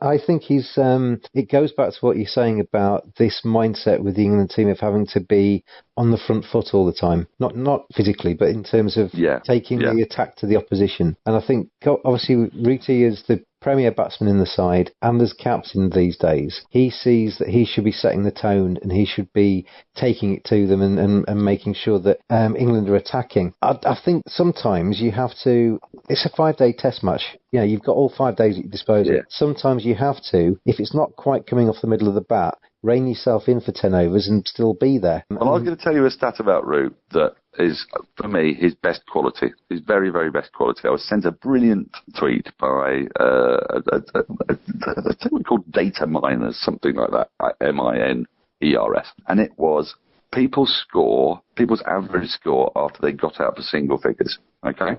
Speaker 1: I think he's. It goes back to what you're saying about this mindset with the England team of having to be on the front foot all the time, not physically, but in terms of taking the attack to the opposition. And I think obviously Rooty is the premier batsman in the side and as captain these days, he sees that he should be setting the tone and he should be taking it to them and making sure that England are attacking. I think sometimes you have to, it's a 5-day test match. You know, you've got all 5 days at your disposal.
Speaker 5: Yeah.
Speaker 1: Sometimes you have to, if it's not quite coming off the middle of the bat, rein yourself in for 10 overs and still be there.
Speaker 5: Well, I'm going to tell you a stat about Root that is, for me, his best quality. His very, very best quality. I was sent a brilliant tweet by a thing called data miners, something like that, MINERS. And it was people's average score after they got out for single figures. Okay?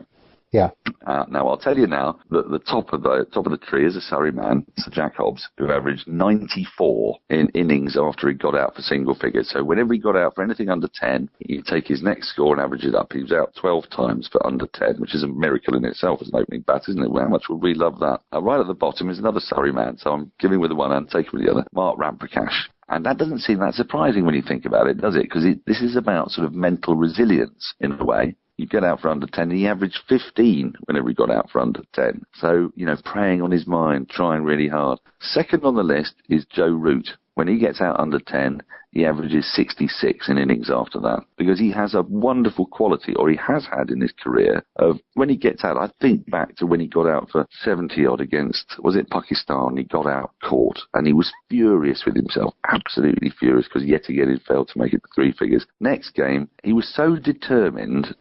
Speaker 1: Yeah.
Speaker 5: Now, I'll tell you now that the top of the tree is a Surrey man, Sir Jack Hobbs, who averaged 94 in innings after he got out for single figures. So whenever he got out for anything under 10, you take his next score and average it up. He was out 12 times for under 10, which is a miracle in itself as an opening bat, isn't it? Well, how much would we love that? Right at the bottom is another Surrey man, so I'm giving with the one hand, taking with the other, Mark Ramprakash. And that doesn't seem that surprising when you think about it, does it? Because this is about sort of mental resilience in a way. You get out for under 10, and he averaged 15 whenever he got out for under 10. So, you know, preying on his mind, trying really hard. Second on the list is Joe Root. When he gets out under 10, he averages 66 in innings after that. Because he has a wonderful quality, or he has had in his career, of when he gets out, I think back to when he got out for 70-odd against, was it Pakistan? He got out caught, and he was furious with himself, absolutely furious, because yet again he failed to make it to 3 figures. Next game, he was so determined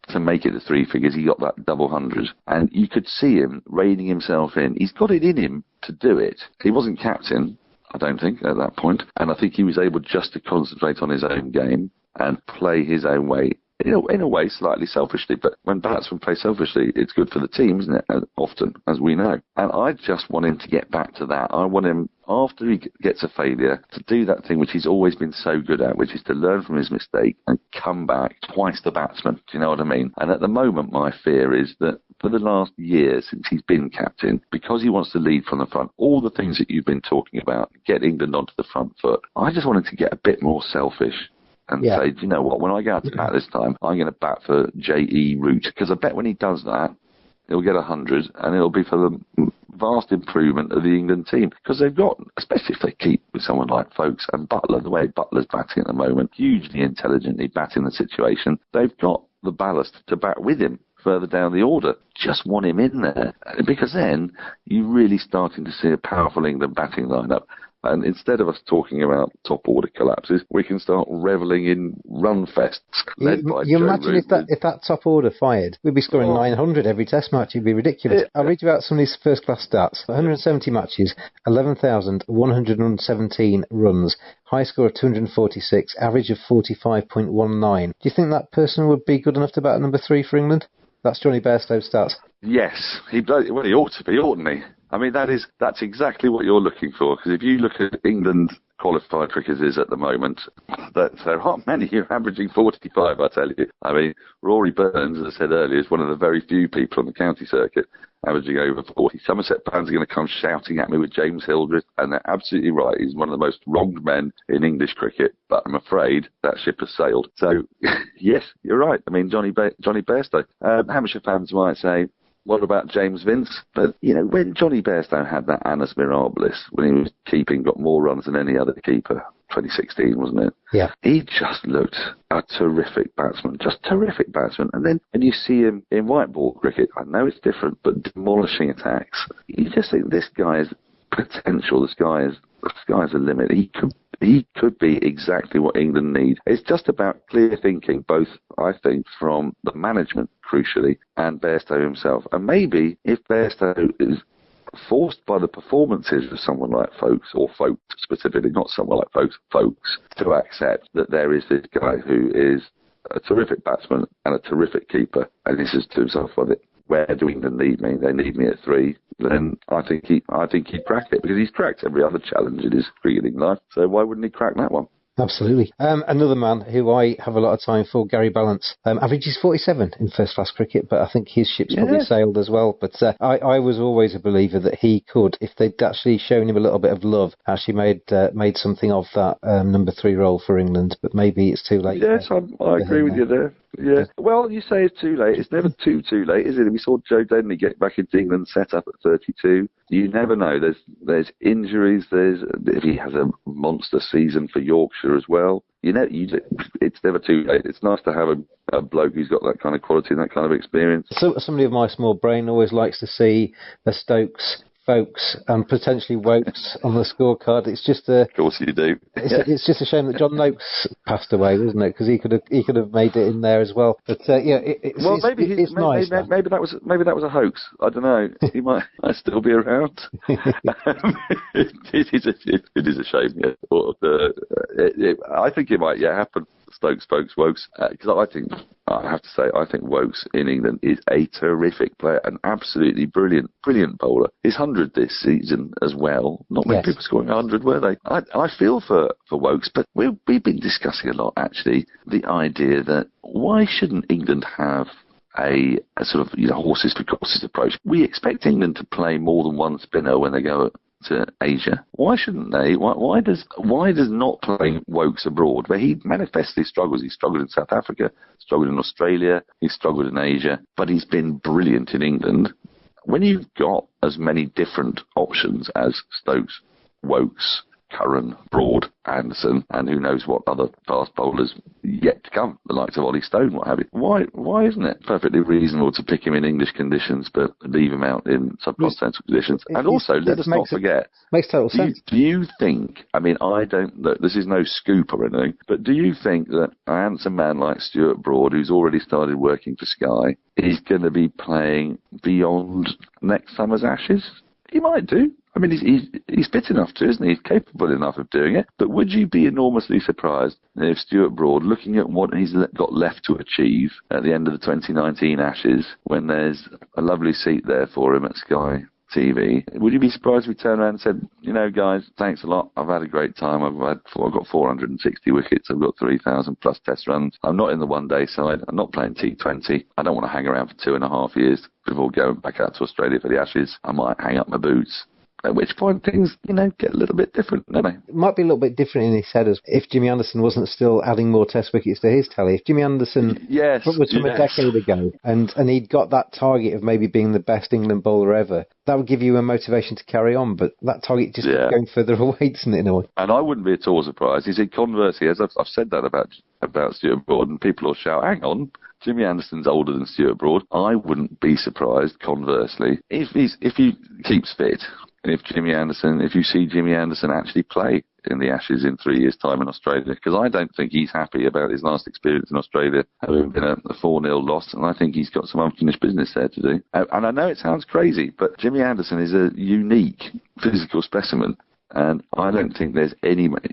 Speaker 5: to make it to 3 figures, he got that double 100. And you could see him reining himself in. He's got it in him to do it. He wasn't captain, I don't think, at that point. And I think he was able just to concentrate on his own game and play his own way. In a way, slightly selfishly, but when batsmen play selfishly, it's good for the team, isn't it? Often, as we know. And I just want him to get back to that. I want him, after he gets a failure, to do that thing which he's always been so good at, which is to learn from his mistake and come back twice the batsman. Do you know what I mean? And at the moment, my fear is that for the last year since he's been captain, because he wants to lead from the front, all the things that you've been talking about, get England onto the front foot, I just want him to get a bit more selfish. And say, do you know what, when I go out to bat this time, I'm going to bat for J.E. Root. Because I bet when he does that, he'll get 100, and it'll be for the vast improvement of the England team. Because they've got, especially if they keep with someone like Folkes and Buttler, the way Butler's batting at the moment, hugely intelligently batting the situation, they've got the ballast to bat with him further down the order. Just want him in there. Because then you're really starting to see a powerful England batting lineup. And instead of us talking about top order collapses, we can start revelling in run fests led by
Speaker 1: You
Speaker 5: Joe
Speaker 1: imagine
Speaker 5: Root.
Speaker 1: if that top order fired, we'd be scoring 900 every test match. It'd be ridiculous. I'll read you out some of these first class stats. 170 matches, 11,117 runs, high score of 246, average of 45.19. Do you think that person would be good enough to bat at number 3 for England? That's Jonny Bairstow's stats.
Speaker 5: Yes, he ought to be, oughtn't he? I mean, that's exactly what you're looking for, because if you look at England qualified cricketers at the moment, there aren't many who are averaging 45, I tell you. I mean, Rory Burns, as I said earlier, is one of the very few people on the county circuit averaging over 40. Somerset fans are going to come shouting at me with James Hildreth, and they're absolutely right. He's one of the most wronged men in English cricket, but I'm afraid that ship has sailed. So, yes, you're right. I mean, Jonny Bairstow. Hampshire fans might say, what about James Vince? But, you know, when Jonny Bairstow had that annus mirabilis, when he was keeping, got more runs than any other keeper, 2016, wasn't it?
Speaker 1: Yeah.
Speaker 5: He just looked a terrific batsman, And then when you see him in white ball cricket, I know it's different, but demolishing attacks, you just think this guy's potential, the sky's the limit. He could be exactly what England need. It's just about clear thinking, both, I think, from the management, crucially, and Bairstow himself. And maybe if Bairstow is forced by the performances of someone like Folkes, or Folkes specifically, not someone like Folkes, to accept that there is this guy who is a terrific batsman and a terrific keeper, and he says to himself, well, where do England need me? They need me at 3. Then I think he'd crack it, because he's cracked every other challenge in his cricketing life. So why wouldn't he crack that one?
Speaker 1: Absolutely. Another man who I have a lot of time for, Gary Balance, averages 47 in first-class cricket, but I think his ship's probably sailed as well. But I was always a believer that he could, if they'd actually shown him a little bit of love, actually made something of that number 3 role for England. But maybe it's too late.
Speaker 5: Yes, I agree with you there. Yeah. Well, you say it's too late. It's never too late, is it? We saw Joe Denley get back into England, set up at 32. You never know. There's injuries. If he has a monster season for Yorkshire as well. It's never too late. It's nice to have a bloke who's got that kind of quality and that kind of experience.
Speaker 1: So somebody of my small brain always likes to see the Stokes, Folks, and potentially Wokes on the scorecard. It's just
Speaker 5: of course you do.
Speaker 1: It's just a shame that John Noakes passed away, wasn't it? Because he could have made it in there as well. But it's nice.
Speaker 5: Maybe that was a hoax. I don't know. He might still be around. It is a shame. Yeah. I think it might happen. Stokes, Folks, Wokes, because I have to say, I think Wokes in England is a terrific player, an absolutely brilliant bowler. His 100 this season as well. Not many people scoring 100, were they? I feel for Wokes, but we've been discussing a lot, actually, the idea that why shouldn't England have a sort of horses for courses approach? We expect England to play more than one spinner when they go to Asia. Why shouldn't they? Why does not playing Wokes abroad, where he manifestly struggles? He struggled in South Africa, struggled in Australia, he struggled in Asia, but he's been brilliant in England. When you've got as many different options as Stokes, Wokes, Curran, Broad, Anderson, and who knows what other fast bowlers yet to come, the likes of Ollie Stone, what have you. Why isn't it perfectly reasonable to pick him in English conditions but leave him out in subcontinental conditions? And also, let us not forget,
Speaker 1: makes total sense.
Speaker 5: Do you think, I don't know, this is no scoop or anything, but do you think that a handsome man like Stuart Broad, who's already started working for Sky, is going to be playing beyond next summer's Ashes? He might do. He's fit enough to, isn't he? He's capable enough of doing it. But would you be enormously surprised if Stuart Broad, looking at what he's got left to achieve at the end of the 2019 Ashes, when there's a lovely seat there for him at Sky TV, would you be surprised if we turned around and said, guys, thanks a lot. I've had a great time. I've got 460 wickets. I've got 3,000 plus test runs. I'm not in the one-day side. I'm not playing T20. I don't want to hang around for 2.5 years before going back out to Australia for the Ashes. I might hang up my boots. At which point things, get a little bit different, don't they?
Speaker 1: It might be a little bit different in his head as if Jimmy Anderson wasn't still adding more test wickets to his tally. If Jimmy Anderson was from a decade ago and he'd got that target of maybe being the best England bowler ever, that would give you a motivation to carry on, but that target just keeps going further away, doesn't it, in a way?
Speaker 5: And I wouldn't be at all surprised. You see, conversely, as I've said that about Stuart Broad, and people will shout, hang on, Jimmy Anderson's older than Stuart Broad. I wouldn't be surprised, conversely, if he keeps fit. And if you see Jimmy Anderson actually play in the Ashes in 3 years' time in Australia, because I don't think he's happy about his last experience in Australia, having been a 4-0 loss, and I think he's got some unfinished business there to do. And I know it sounds crazy, but Jimmy Anderson is a unique physical specimen, and I don't think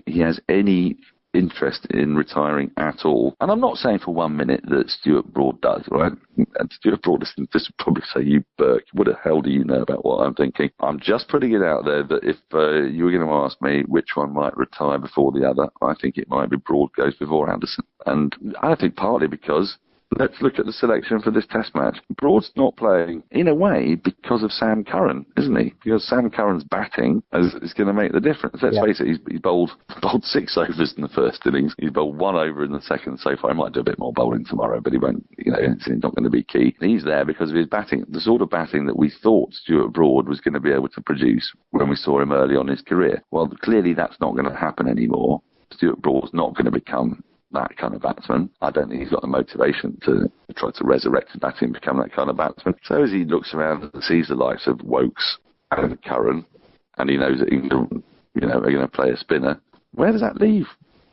Speaker 5: he has any interest in retiring at all. And I'm not saying for 1 minute that Stuart Broad does, right? And Stuart Broad is just probably say, you Burke, what the hell do you know about what I'm thinking? I'm just putting it out there that if you were going to ask me which one might retire before the other, I think it might be Broad goes before Anderson. And I think partly because let's look at the selection for this test match. Broad's not playing, in a way, because of Sam Curran, isn't he? Because Sam Curran's batting is going to make the difference. Let's face it, he bowled 6 overs in the first innings. He bowled 1 over in the second so far. He might do a bit more bowling tomorrow, but he won't, it's not going to be key. He's there because of his batting, the sort of batting that we thought Stuart Broad was going to be able to produce when we saw him early on in his career. Well, clearly that's not going to happen anymore. Stuart Broad's not going to become that kind of batsman. I don't think he's got the motivation to try to resurrect his batting and become that kind of batsman. So as he looks around and sees the likes of Wokes and Curran, and he knows that England, are going to play a spinner, where does that leave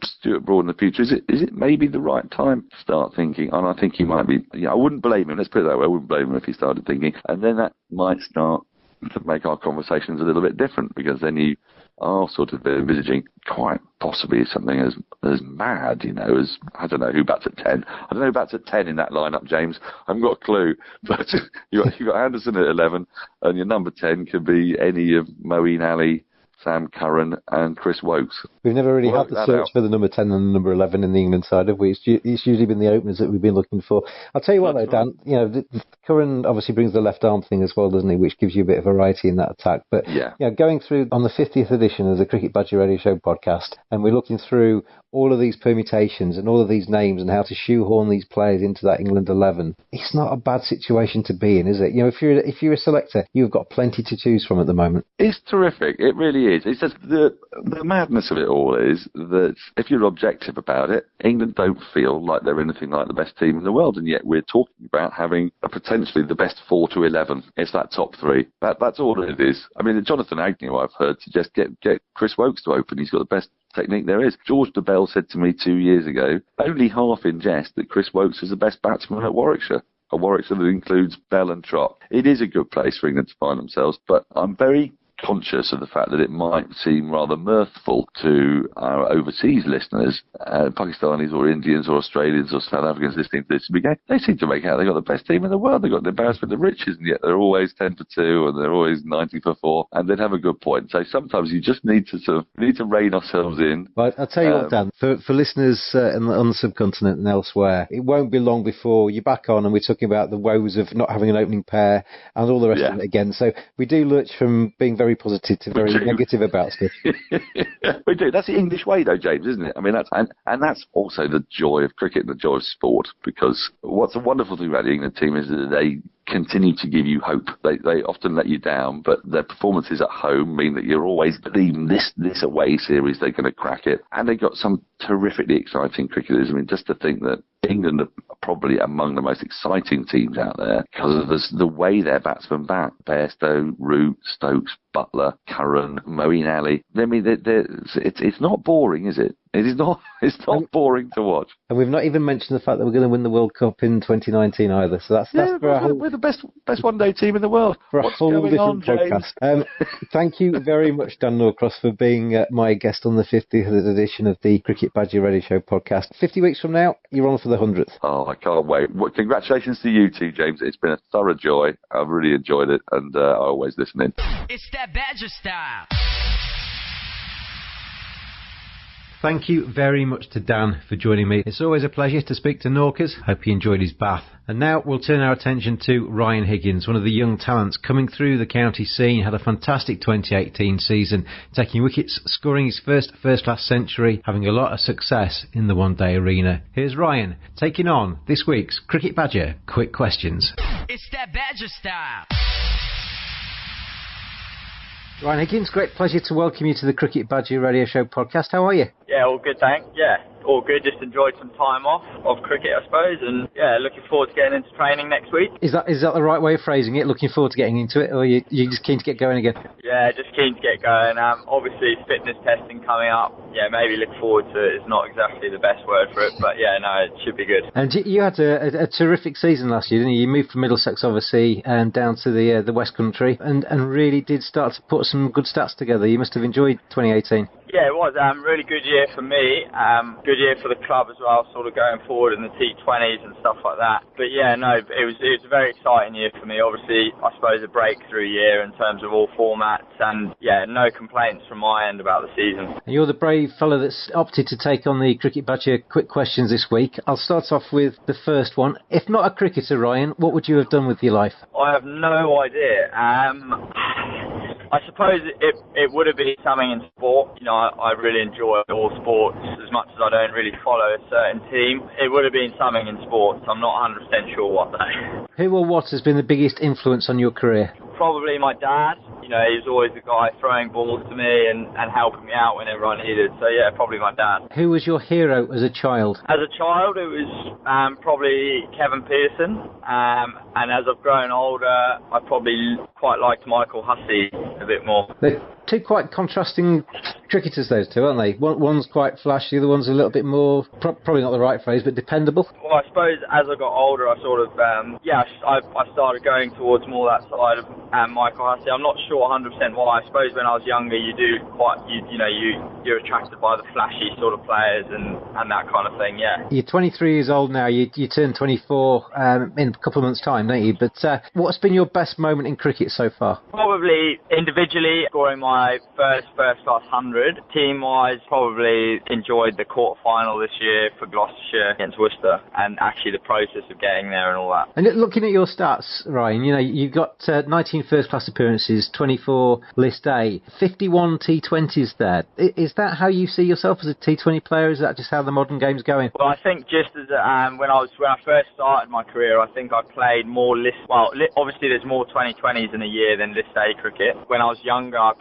Speaker 5: Stuart Broad in the future? Is it maybe the right time to start thinking? And I think he might be. I wouldn't blame him. Let's put it that way. I wouldn't blame him if he started thinking, and then that might start to make our conversations a little bit different, because then you are sort of envisaging quite possibly something as mad, as, I don't know who bats at 10. I don't know who bats at 10 in that lineup, James. I haven't got a clue. But you've got Anderson at 11, and your number 10 could be any of Moeen Ali, Sam Curran and Chris Wokes.
Speaker 1: We've never really had the search for the number 10 and the number 11 in the England side, have we? It's usually been the openers that we've been looking for. I'll tell you what, though, Dan, you know, Curran obviously brings the left arm thing as well, doesn't he, which gives you a bit of variety in that attack. But you know, going through on the 50th edition of the Cricket Badger Radio Show podcast, and we're looking through all of these permutations and all of these names and how to shoehorn these players into that England 11. It's not a bad situation to be in, is it? You know, if you're a selector, you've got plenty to choose from at the moment.
Speaker 5: It's terrific. It really is. It's just the madness of it all is that if you're objective about it, England don't feel like they're anything like the best team in the world, and yet we're talking about having potentially the best 4 to 11. It's that top 3. That's all it is. I mean, Jonathan Agnew, I've heard, to just get Chris Wokes to open. He's got the best technique there is. George DeBell said to me 2 years ago, only half in jest, that Chris Wokes is the best batsman at Warwickshire. A Warwickshire that includes Bell and Trott. It is a good place for England to find themselves, but I'm very conscious of the fact that it might seem rather mirthful to our overseas listeners, Pakistanis or Indians or Australians or South Africans listening to this. They seem to make out they've got the best team in the world. They've got the embarrassment of riches, and yet they're always 10 for 2 and they're always 90 for 4, and they'd have a good point. So sometimes you just need to rein ourselves in.
Speaker 1: Well, I'll tell you what, Dan, for listeners on the subcontinent and elsewhere, it won't be long before you're back on and we're talking about the woes of not having an opening pair and all the rest of it again. So we do lurch from being very positive to very negative about stuff.
Speaker 5: We do. That's the English way, though, James, isn't it? I mean, that's also the joy of cricket, the joy of sport. Because what's a wonderful thing about the England team is that they continue to give you hope. They often let you down, but their performances at home mean that you're always believing this away series they're going to crack it. And they've got some terrifically exciting cricketers. I mean, just to think that England are probably among the most exciting teams out there because of the way their batsmen bat. Bairstow, Root, Stokes, Buttler, Curran, Moeen Ali. I mean, it's not boring, is it? It is not. It's not boring to watch.
Speaker 1: And we've not even mentioned the fact that we're going to win the World Cup in 2019 either. So that's
Speaker 5: we're the best one-day team in the world.
Speaker 1: For a whole different podcast. Thank you very much, Dan Norcross, for being my guest on the 50th edition of the Cricket Badger Radio Show podcast. 50 weeks from now, you're on for the 100th.
Speaker 5: Oh, I can't wait. Well, congratulations to you too, James. It's been a thorough joy. I've really enjoyed it, and I always listen in.
Speaker 4: It's that Badger style.
Speaker 1: Thank you very much to Dan for joining me. It's always a pleasure to speak to Norcas. Hope he enjoyed his bath. And now we'll turn our attention to Ryan Higgins, one of the young talents coming through the county scene. Had a fantastic 2018 season, taking wickets, scoring his first-class century, having a lot of success in the one-day arena. Here's Ryan taking on this week's Cricket Badger Quick Questions.
Speaker 4: It's that Badger style.
Speaker 1: Ryan Higgins, great pleasure to welcome you to the Cricket Badger Radio Show podcast. How are you?
Speaker 7: Yeah, all good, thanks. Yeah, all good. Just enjoyed some time off of cricket, I suppose, and yeah, looking forward to getting into training next week.
Speaker 1: Is that the right way of phrasing it? Looking forward to getting into it, or are you just keen to get going again?
Speaker 7: Yeah, just keen to get going. Obviously, fitness testing coming up. Yeah, maybe look forward to it. It's not exactly the best word for it, but yeah, no, it should be good.
Speaker 1: And you had a terrific season last year, didn't you? You moved from Middlesex, obviously, and down to the West Country, and really did start to put some good stats together. You must have enjoyed 2018.
Speaker 7: Yeah, it was really good year for me, good year for the club as well, sort of going forward in the T20s and stuff like that. But yeah, no, it was a very exciting year for me. Obviously, I suppose a breakthrough year in terms of all formats, and yeah, no complaints from my end about the season.
Speaker 1: You're the brave fellow that's opted to take on the Cricket Badger Quick Questions this week. I'll start off with the first one. If not a cricketer, Ryan, what would you have done with your life?
Speaker 7: I have no idea. I suppose it would have been something in sport. You know, I really enjoy all sports as much as I don't really follow a certain team. It would have been something in sports. I'm not 100% sure what though.
Speaker 1: Who or what has been the biggest influence on your career?
Speaker 7: Probably my dad. You know, he was always the guy throwing balls to me and helping me out whenever I needed. So yeah, probably my dad.
Speaker 1: Who was your hero as a child?
Speaker 7: As a child, it was probably Kevin Pearson. And as I've grown older, I probably quite liked Michael Hussey a bit more.
Speaker 1: They're two quite contrasting cricketers, those two, aren't they? One's quite flashy, the other one's a little bit more, probably not the right phrase, but dependable.
Speaker 7: Well, I suppose as I got older, I sort of, I started going towards more that side of Michael Hussey. I'm not sure 100% why. I suppose when I was younger, you're attracted by the flashy sort of players and that kind of thing, yeah.
Speaker 1: You're 23 years old now. You turn 24 in a couple of months' time, don't you? But what's been your best moment in cricket so far?
Speaker 7: Probably individually scoring my first class 100. Team-wise, probably enjoyed the quarter-final this year for Gloucestershire against Worcester, and actually the process of getting there and all that.
Speaker 1: And looking at your stats, Ryan, you've got 19 first-class appearances, 24 List A, 51 T20s there. Is that how you see yourself as a T20 player? Is that just how the modern game's going?
Speaker 7: Well, I think just as when I first started my career, I think I played more obviously there's more 2020s in a year than List A cricket. When I was younger, I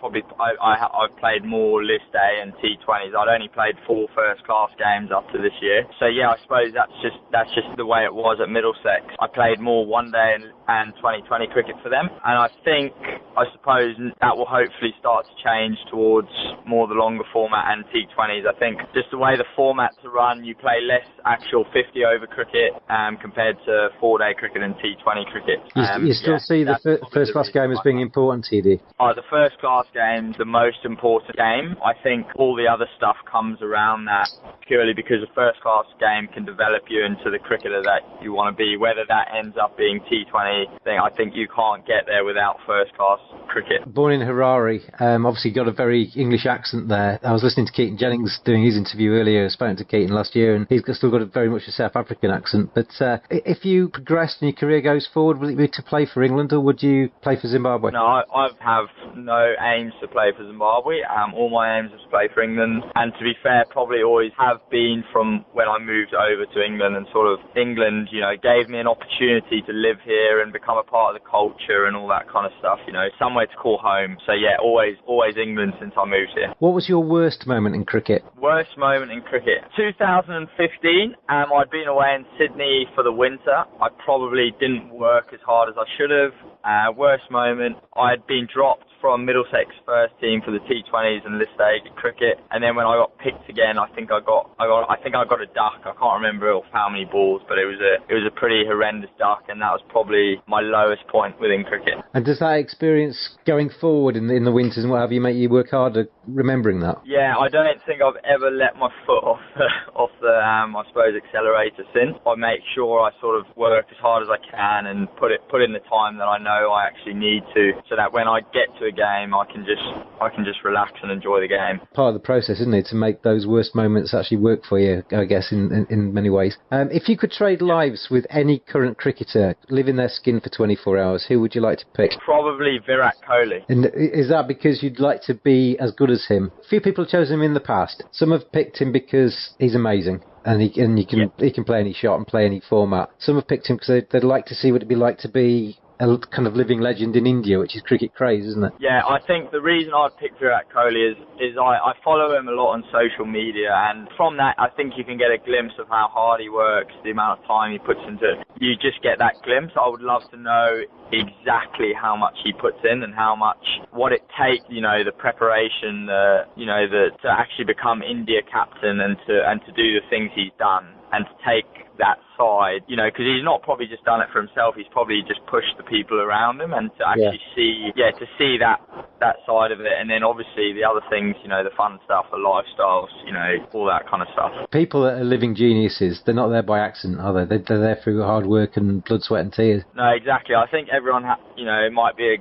Speaker 7: played more List A and T20s. I'd only played 4 first-class games up to this year. So yeah, I suppose that's just the way it was at Middlesex. I played more one-day and 2020 cricket for them, and I suppose that will hopefully start to change towards more the longer format and T20s. I think just the way the formats are run, you play less actual 50-over cricket compared to 4-day cricket and T20 cricket.
Speaker 1: You still see the first-class game as being important to you, do you?
Speaker 7: The first-class game's the most important game. I think all the other stuff comes around that purely because a first-class game can develop you into the cricketer that you want to be. Whether that ends up being T20 thing, I think you can't get there without first-class cricket.
Speaker 1: Born in Harare, obviously got a very English accent there. I was listening to Keaton Jennings doing his interview earlier. I spoke to Keaton last year, and he's still got very much a South African accent. But if you progressed and your career goes forward, will it be to play for England, or would you play for Zimbabwe?
Speaker 7: No, I have no aims to play for Zimbabwe. All my aims are to play for England, and to be fair, probably always have been from when I moved over to England, and sort of England, gave me an opportunity to live here and become a part of the culture and all that kind of stuff, somewhere to call home. So yeah, always England since I moved here.
Speaker 1: What was your worst moment in cricket?
Speaker 7: Worst moment in cricket? 2015, I'd been away in Sydney for the winter. I probably didn't work as hard as I should have. Worst moment, I'd been dropped from Middlesex first team for the T20s and List A cricket, and then when I got picked again, I think I got a duck. I can't remember how many balls, but it was a pretty horrendous duck, and that was probably my lowest point within cricket. And
Speaker 1: does that experience going forward in the winters and what have you make you work harder remembering that?
Speaker 7: Yeah, I don't think I've ever let my foot off the I suppose accelerator since. I make sure I sort of work as hard as I can and put in the time that I know I actually need to, so that when I get to a game, I can just relax and enjoy the game.
Speaker 1: Part of the process, isn't it, to make those worst moments actually work for you, I guess, in many ways. If you could trade lives with any current cricketer, live in their skin for 24 hours, who would you like to pick?
Speaker 7: Probably Virat Kohli.
Speaker 1: And is that because you'd like to be as good as him? A few people have chosen him in the past. Some have picked him because he's amazing. And he can play any shot and play any format. Some have picked him because they'd like to see what it'd be like to be a kind of living legend in India, which is cricket craze, isn't it?
Speaker 7: Yeah, I think the reason I'd pick Virat Kohli is I follow him a lot on social media, and from that I think you can get a glimpse of how hard he works, the amount of time he puts into it. You just get that glimpse. I would love to know exactly how much he puts in and what it takes, the preparation, to actually become India captain and to do the things he's done and to take that side, because he's not probably just done it for himself. He's probably just pushed the people around him, and to actually see that side of it. And then obviously the other things, the fun stuff, the lifestyles, all that kind of stuff.
Speaker 1: People that are living geniuses, they're not there by accident, are they? They're there through hard work and blood, sweat and tears.
Speaker 7: No, exactly. I think everyone, it might be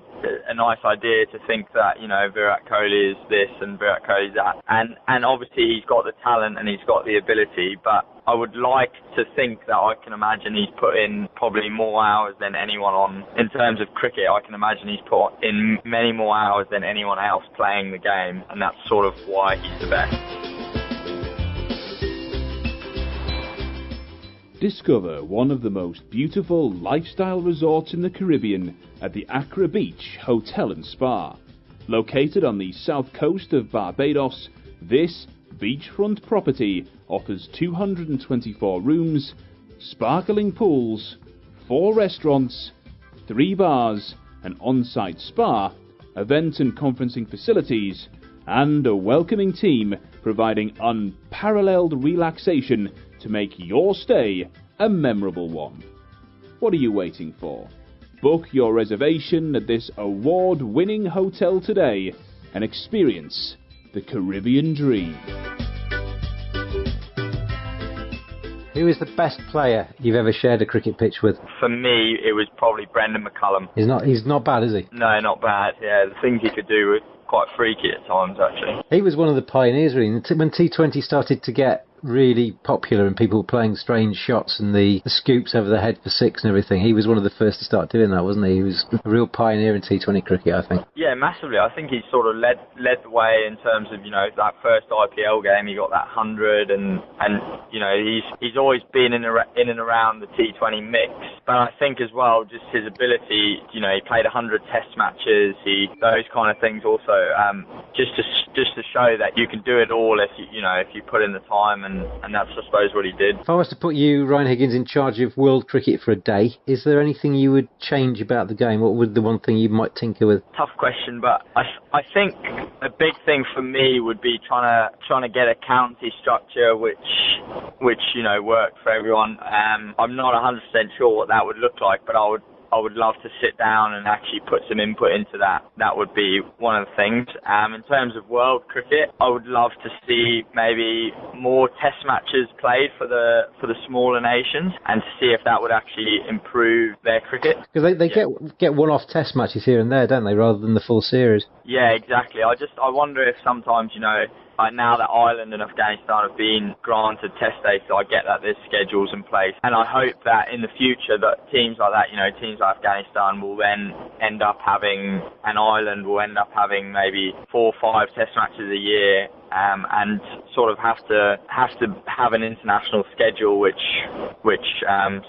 Speaker 7: a nice idea to think that, Virat Kohli is this and Virat Kohli is that. And obviously he's got the talent and he's got the ability, but I would like to think that I can imagine he's put in probably more hours than anyone in terms of cricket. I can imagine he's put in many more hours than anyone else playing the game, and that's sort of why he's the best.
Speaker 8: Discover one of the most beautiful lifestyle resorts in the Caribbean at the Accra Beach Hotel and Spa. Located on the south coast of Barbados, this beachfront property offers 224 rooms, sparkling pools, 4 restaurants, 3 bars, an on-site spa, event and conferencing facilities, and a welcoming team providing unparalleled relaxation to make your stay a memorable one. What are you waiting for? Book your reservation at this award-winning hotel today and experience the Caribbean dream.
Speaker 1: Who is the best player you've ever shared a cricket pitch with?
Speaker 7: For me, it was probably Brendan McCullum.
Speaker 1: He's not bad, is he?
Speaker 7: No, not bad. Yeah, the things he could do were quite freaky at times, actually.
Speaker 1: He was one of the pioneers, really. When T20 started to get really popular and people were playing strange shots and the scoops over the head for six and everything, he was one of the first to start doing that, wasn't he? He was a real pioneer in T20 cricket, I think.
Speaker 7: Yeah, massively. I think he sort of led the way in terms of, that first IPL game, he got that 100 and he's always been in and around the T20 mix. But I think as well, just his ability, he played 100 test matches, those kind of things also, just to show that you can do it all if you put in the time, and that's, I suppose, what he did.
Speaker 1: If I was to put you, Ryan Higgins, in charge of world cricket for a day, is there anything you would change about the game? What would the one thing you might tinker with?
Speaker 7: Tough question, but I think a big thing for me would be trying to get a county structure which worked for everyone. I'm not 100% sure what that would look like, but I would love to sit down and actually put some input into that. That would be one of the things. In terms of world cricket, I would love to see maybe more test matches played for the smaller nations, and to see if that would actually improve their cricket.
Speaker 1: Because they get one-off test matches here and there, don't they, rather than the full series?
Speaker 7: Yeah, exactly. I wonder if sometimes, now that Ireland and Afghanistan have been granted test days, so I get that there's schedules in place. And I hope that in the future that teams like that, teams like Afghanistan will then end up having, and Ireland will end up having maybe 4 or 5 test matches a year, and sort of have to have an international schedule which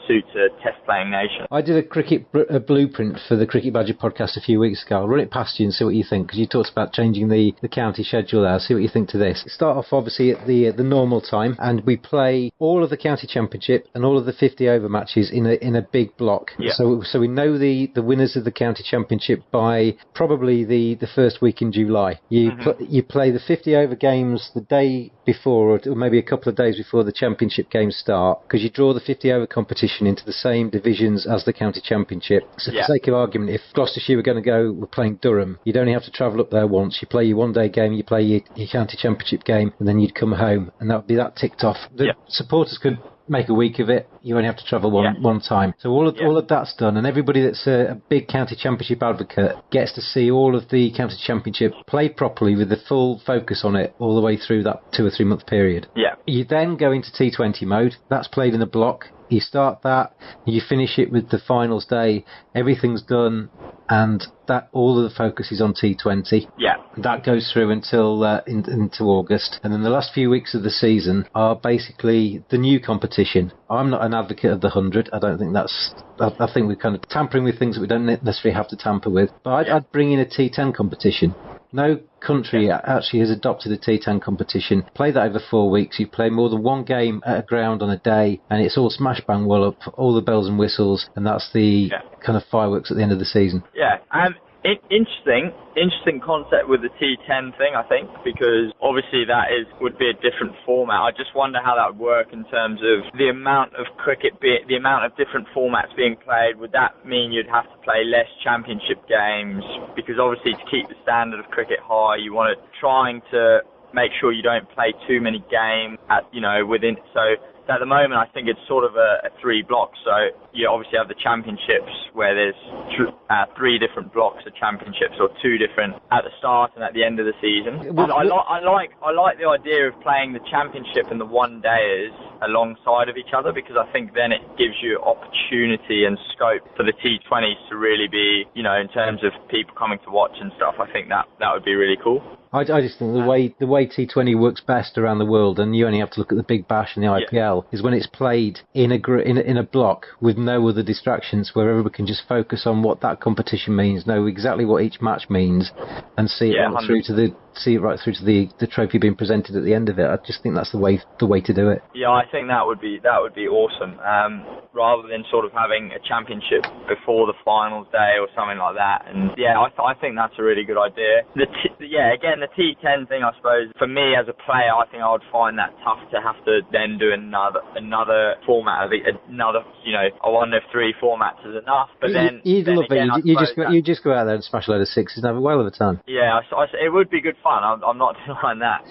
Speaker 7: suits a test-playing nation.
Speaker 1: I did a cricket blueprint for the Cricket Badger podcast a few weeks ago. I'll run it past you and see what you think, because you talked about changing the county schedule there. I'll see what you think to this. Start off, obviously, at the normal time, and we play all of the county championship and all of the 50-over matches in a big block.
Speaker 7: Yeah.
Speaker 1: So we know the winners of the county championship by probably the first week in July. You play the 50-over games the day before, or maybe a couple of days before the championship games start, because you draw the 50-over competition into the same divisions as the county championship. So for sake of argument, if Gloucestershire we're playing Durham, you'd only have to travel up there once. You play your one-day game, you play your county championship game, and then you'd come home, and that would be that ticked off. The supporters could make a week of it. You only have to travel one time. So all of that's done, and everybody that's a big county championship advocate gets to see all of the county championship played properly with the full focus on it all the way through that 2 or 3 month period.
Speaker 7: Yeah.
Speaker 1: You then go into T20 mode. That's played in a block. You start that, you finish it with the finals day, everything's done, and that all of the focus is on T20.
Speaker 7: Yeah.
Speaker 1: That goes through until into August, and then the last few weeks of the season are basically the new competition. I'm not an advocate of the 100. I don't think I think we're kind of tampering with things that we don't necessarily have to tamper with. But I'd bring in a T10 competition. No country actually has adopted a T10 competition. Play that over 4 weeks. You play more than one game at a ground on a day, and it's all smash bang wallop, all the bells and whistles, and that's the kind of fireworks at the end of the season.
Speaker 7: Yeah. Interesting concept with the T10 thing, I think, because obviously that would be a different format. I just wonder how that would work in terms of the amount of the amount of different formats being played. Would that mean you'd have to play less championship games? Because obviously to keep the standard of cricket high, you want trying to make sure you don't play too many games within. So at the moment, I think it's sort of a 3 blocks. So you obviously have the championships where there's 3 different blocks of championships, or 2 different at the start and at the end of the season. I like the idea of playing the championship and the one-dayers alongside of each other, because I think then it gives you opportunity and scope for the T20s to really be, in terms of people coming to watch and stuff. I think that would be really cool.
Speaker 1: I just think the way T20 works best around the world, and you only have to look at the Big Bash and the IPL, is when it's played in a block with no other distractions, where everybody can just focus on what that competition means, know exactly what each match means, and see it all through to see it right through to the trophy being presented at the end of it. I just think that's the way to do it.
Speaker 7: Yeah, I think that would be awesome. Rather than sort of having a championship before the finals day or something like that. And yeah, I think that's a really good idea. Again, the T10 thing, I suppose, for me as a player, I think I would find that tough to have to then do another format of it. I wonder if 3 formats is enough. But
Speaker 1: you just go out there and smash a load of sixes and have a whale of a time.
Speaker 7: Yeah, it would be good fun. I'm not denying that.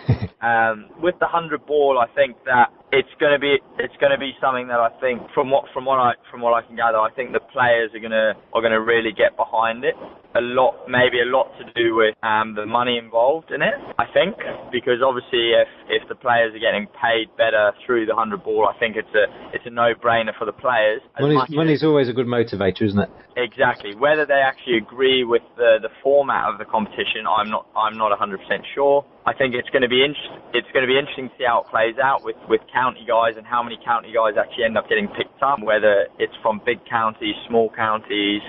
Speaker 7: With the 100 ball, I think that it's going to be something that I think from what I can gather, I think the players are going to really get behind it. Maybe a lot to do with the money involved in it, I think, because obviously if the players are getting paid better through the 100 ball, I think it's a no-brainer for the players.
Speaker 1: Money's always a good motivator, isn't it?
Speaker 7: Exactly. Whether they actually agree with the format of the competition, I'm not 100% sure. I think it's going to be interesting to see how it plays out with county guys and how many county guys actually end up getting picked up, whether it's from big counties, small counties,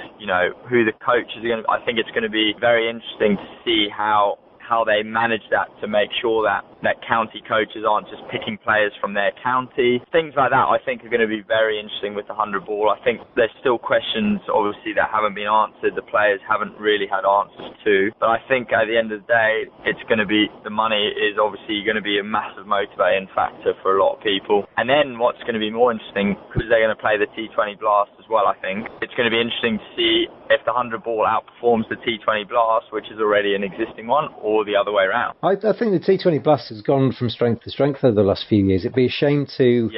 Speaker 7: who the coaches are going to. I think it's going to be very interesting to see how they manage that to make sure that county coaches aren't just picking players from their county. Things like that I think are going to be very interesting with the 100 ball. I think there's still questions, obviously, that haven't been answered. The players haven't really had answers to. But I think at the end of the day, the money is obviously going to be a massive motivating factor for a lot of people. And then what's going to be more interesting, because they're going to play the T20 Blast as well, I think, it's going to be interesting to see if the 100 ball outperforms the T20 Blast, which is already an existing one, or the other way around.
Speaker 1: I think the T20 Blast has gone from strength to strength over the last few years. It'd be a shame to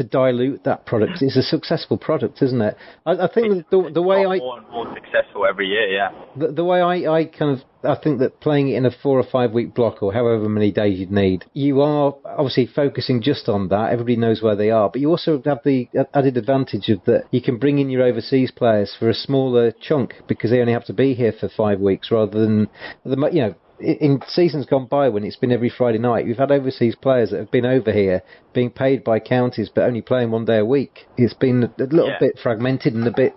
Speaker 1: dilute that product. It's a successful product, isn't it? I think the way
Speaker 7: more and more successful every year. Yeah.
Speaker 1: The way I think that playing it in a 4 or 5 week block, or however many days you'd need, you are obviously focusing just on that. Everybody knows where they are, but you also have the added advantage of that you can bring in your overseas players for a smaller chunk because they only have to be here for 5 weeks rather than in seasons gone by when it's been every Friday night. We've had overseas players that have been over here being paid by counties but only playing 1 day a week. It's been a little bit fragmented and a bit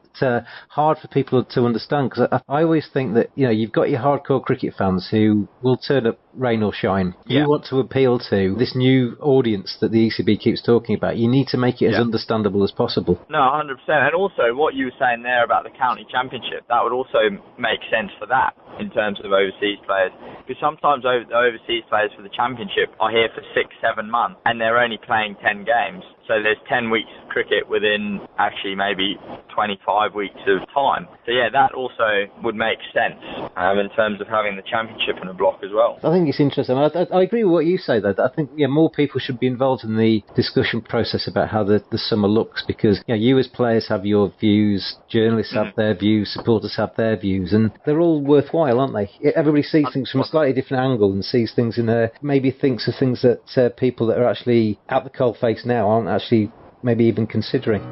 Speaker 1: hard for people to understand, because I always think that you've got your hardcore cricket fans who will turn up rain or shine. You want to appeal to this new audience that the ECB keeps talking about. You need to make it as understandable as possible.
Speaker 7: No, 100%. And also what you were saying there about the county championship, that would also make sense for that in terms of overseas players, because sometimes the overseas players for the championship are here for 6-7 months and they're only playing 10 games. So there's 10 weeks of cricket within actually maybe 25 weeks of time. So yeah, that also would make sense in terms of having the championship in a block as well.
Speaker 1: I think it's interesting. I agree with what you say, though. I think more people should be involved in the discussion process about how the summer looks, because you as players have your views, journalists have their views, supporters have their views, and they're all worthwhile, aren't they? Everybody sees things from a slightly different angle and sees things maybe thinks of things that people that are actually at the coalface now aren't actually maybe even considering.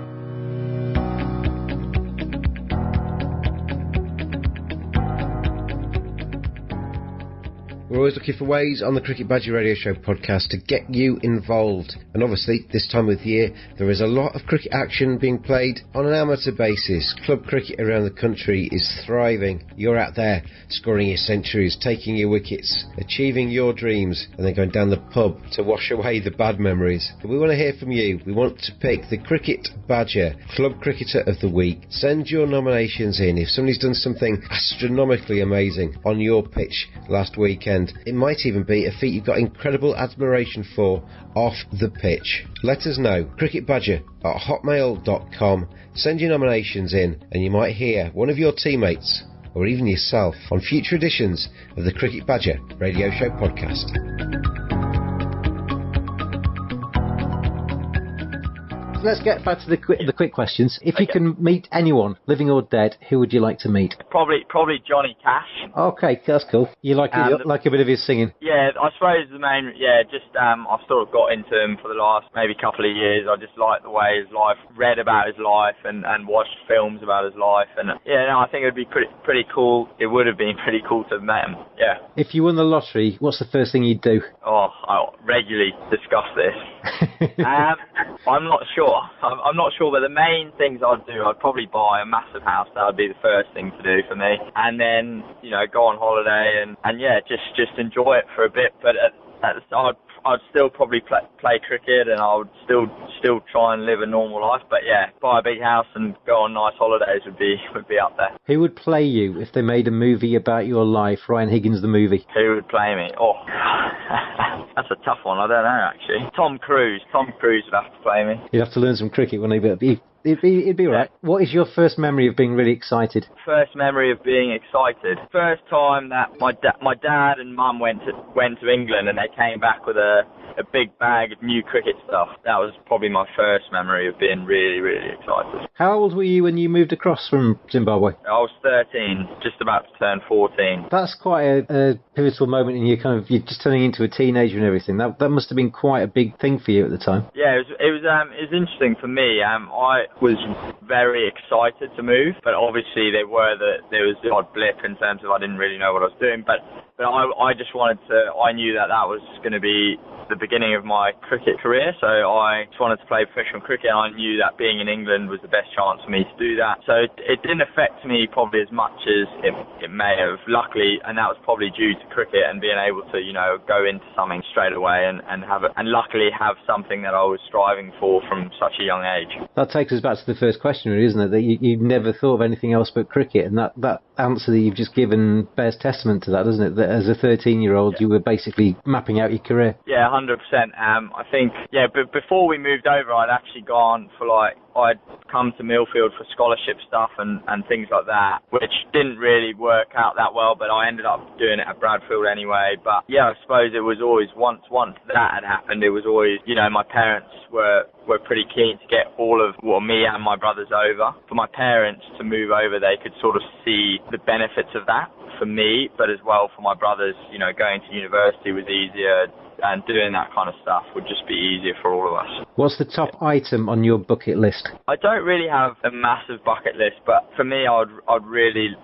Speaker 6: We're always looking for ways on the Cricket Badger Radio Show podcast to get you involved. And obviously, this time of year, there is a lot of cricket action being played on an amateur basis. Club cricket around the country is thriving. You're out there scoring your centuries, taking your wickets, achieving your dreams, and then going down the pub to wash away the bad memories. But we want to hear from you. We want to pick the Cricket Badger Club Cricketer of the Week. Send your nominations in. If somebody's done something astronomically amazing on your pitch last weekend, it might even be a feat you've got incredible admiration for off the pitch. Let us know. cricketbadger@hotmail.com. Send your nominations in and you might hear one of your teammates or even yourself on future editions of the Cricket Badger Radio Show podcast.
Speaker 1: Let's get back to the quick questions. If you can meet anyone, living or dead, who would you like to meet?
Speaker 7: Probably Johnny Cash.
Speaker 1: Okay, that's cool. You like a bit of his singing? Yeah,
Speaker 7: I suppose the main. I've sort of got into him for the last maybe couple of years. I just like the way his life, read about his life, and watched films about his life, and I think it would be pretty cool. It would have been pretty cool to have met him. Yeah.
Speaker 1: If you won the lottery, what's the first thing you'd do?
Speaker 7: Oh, I regularly discuss this. I'm not sure. I'm not sure, but the main things I'd do, I'd probably buy a massive house. That would be the first thing to do for me. And then, go on holiday and yeah, just enjoy it for a bit. But I'd still probably play cricket, and I would still try and live a normal life. But yeah, buy a big house and go on nice holidays would be up there.
Speaker 1: Who would play you if they made a movie about your life? Ryan Higgins, the movie.
Speaker 7: Who would play me? Oh, that's a tough one. I don't know, actually. Tom Cruise. Tom Cruise would have to play me.
Speaker 1: You'd have to learn some cricket, wouldn't he? It'd be all right. What is your first memory of being really excited?
Speaker 7: First memory of being excited. First time that my dad and mum went to England, and they came back with a big bag of new cricket stuff. That was probably my first memory of being really, really excited.
Speaker 1: How old were you when you moved across from Zimbabwe?
Speaker 7: I was 13, just about to turn 14.
Speaker 1: That's quite a pivotal moment in you're just turning into a teenager and everything. That must have been quite a big thing for you at the time.
Speaker 7: Yeah, it was interesting for me. I was very excited to move, but obviously there was the odd blip in terms of I didn't really know what I was doing, but I just I knew that was going to be the beginning of my cricket career, so I just wanted to play professional cricket, and I knew that being in England was the best chance for me to do that. So it didn't affect me probably as much as it may have, luckily, and that was probably due to cricket and being able to, go into something straight away and luckily have something that I was striving for from such a young age.
Speaker 1: That takes us back to the first question, really, isn't it? That you never thought of anything else but cricket, and that answer that you've just given bears testament to that, doesn't it? That as a 13-year-old, you were basically mapping out your career.
Speaker 7: Yeah, 100%. I think, but before we moved over, I'd actually gone for I'd come to Millfield for scholarship stuff and things like that, which didn't really work out that well, but I ended up doing it at Bradfield anyway. But yeah, I suppose it was always, once that had happened, it was always, my parents were pretty keen to get me and my brothers over. For my parents to move over, they could sort of see the benefits of that for me, but as well for my brothers, going to university was easier, and doing that kind of stuff would just be easier for all of us.
Speaker 1: What's the top item on your bucket list?
Speaker 7: I don't really have a massive bucket list, but for me, I'd really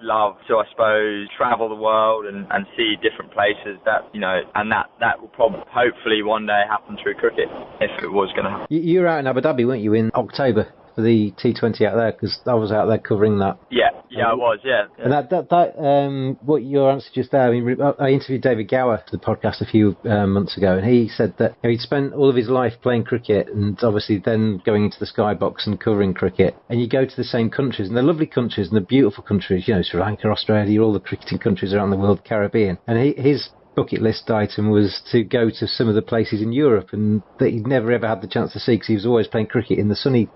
Speaker 7: love to, I suppose, travel the world and see different places that, and that will probably, hopefully one day happen through cricket, if it was going to happen.
Speaker 1: You were out in Abu Dhabi, weren't you, in October? For the T20 out there, because I was out there covering that.
Speaker 7: Yeah, I was, yeah.
Speaker 1: And that what your answer just there, I interviewed David Gower for the podcast a few months ago, and he said that he'd spent all of his life playing cricket, and obviously then going into the skybox and covering cricket, and you go to the same countries, and they're lovely countries, and they're beautiful countries, Sri Lanka, Australia, all the cricketing countries around the world, Caribbean, and his bucket list item was to go to some of the places in Europe, and that he'd never ever had the chance to see because he was always playing cricket in the sunny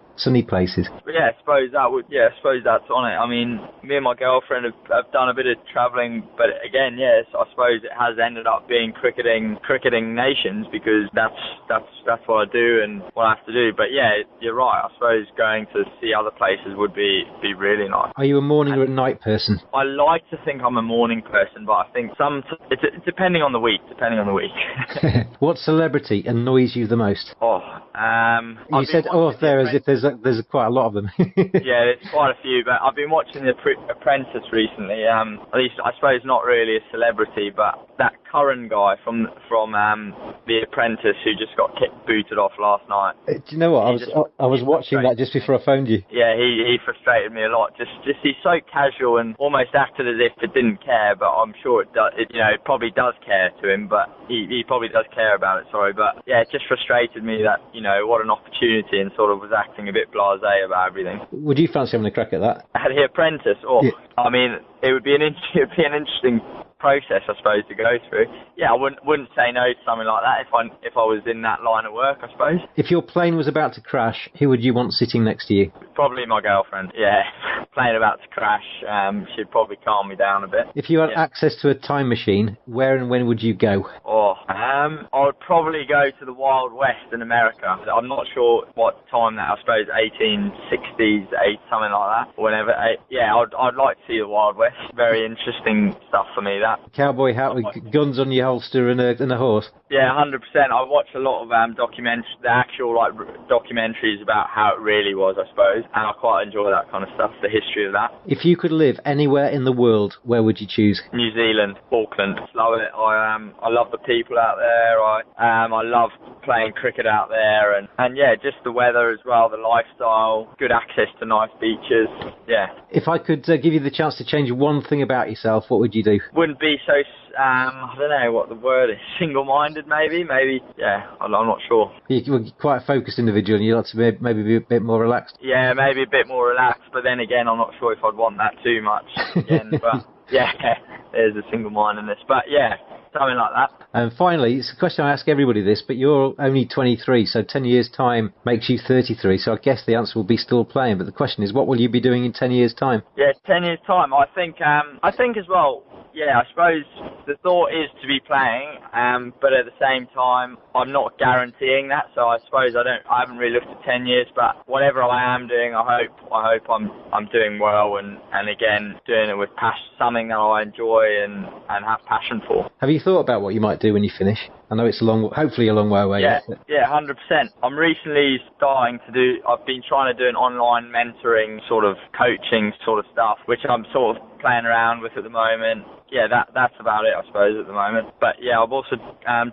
Speaker 1: places.
Speaker 7: Yeah, I suppose that's on it. I mean, me and my girlfriend have done a bit of travelling, but again, yes, I suppose it has ended up being cricketing nations, because that's what I do and what I have to do. But yeah, you're right. I suppose going to see other places would be really nice.
Speaker 1: Are you a morning or a night person?
Speaker 7: I like to think I'm a morning person, but I think it's depending on the week.
Speaker 1: What celebrity annoys you the most? You said there as if there's quite a lot of them.
Speaker 7: Yeah, there's quite a few, but I've been watching The Apprentice recently. At least, I suppose, not really a celebrity, but that Curran guy from The Apprentice who just got booted off last night.
Speaker 1: Do you know what? I was watching that just before I phoned you.
Speaker 7: Yeah, he frustrated me a lot. Just he's so casual and almost acted as if it didn't care, but I'm sure it does. It probably does care to him, but he probably does care about it. Sorry, but yeah, it just frustrated me that what an opportunity, and sort of was acting a bit blasé about everything.
Speaker 1: Would you fancy having a crack at that?
Speaker 7: At The Apprentice? Yeah. I mean, it would be an interesting process, I suppose, to go through. Yeah, I wouldn't say no to something like that if I was in that line of work, I suppose.
Speaker 1: If your plane was about to crash, who would you want sitting next to you?
Speaker 7: Probably my girlfriend, yeah. Plane about to crash, she'd probably calm me down a bit.
Speaker 1: If you had access to a time machine, where and when would you go?
Speaker 7: I would probably go to the Wild West in America. I'm not sure what time that, I suppose 1860s, something like that, or whenever. Yeah, I'd like to see the Wild West. Very interesting stuff for me, that.
Speaker 1: Cowboy hat with guns on your holster and a horse.
Speaker 7: Yeah, 100%. I watched a lot of the actual documentaries about how it really was, I suppose, and I quite enjoy that kind of stuff, the history of that.
Speaker 1: If you could live anywhere in the world, where would you choose?
Speaker 7: New Zealand, Auckland. Love it. I love the people out there. I love playing cricket out there, and yeah, just the weather as well, the lifestyle, good access to nice beaches. Yeah. If
Speaker 1: I could give you the chance to change one thing about yourself, what would you do?
Speaker 7: Wouldn't be so, I don't know what the word is, single-minded maybe, yeah, I'm not sure.
Speaker 1: You're quite a focused individual and you'd like to maybe be a bit more relaxed?
Speaker 7: Yeah, maybe a bit more relaxed, but then again, I'm not sure if I'd want that too much again, but yeah, there's a single-mindedness, but yeah, something like that. And
Speaker 1: finally, it's a question I ask everybody this, but you're only 23, so 10 years' time makes you 33, so I guess the answer will be still playing, but the question is, what will you be doing in 10 years' time?
Speaker 7: Yeah, 10 years' time, I think as well, yeah, I suppose the thought is to be playing, but at the same time, I'm not guaranteeing that. So I suppose I haven't really looked at 10 years, but whatever I am doing, I hope I'm doing well, and again doing it with passion, something that I enjoy and have passion for.
Speaker 1: Have you thought about what you might do when you finish? I know it's hopefully a long way away.
Speaker 7: Yeah, 100%. I'm recently I've been trying to do an online mentoring sort of coaching sort of stuff, which I'm sort of playing around with at the moment. Yeah, that's about it, I suppose, at the moment. But yeah, I'm also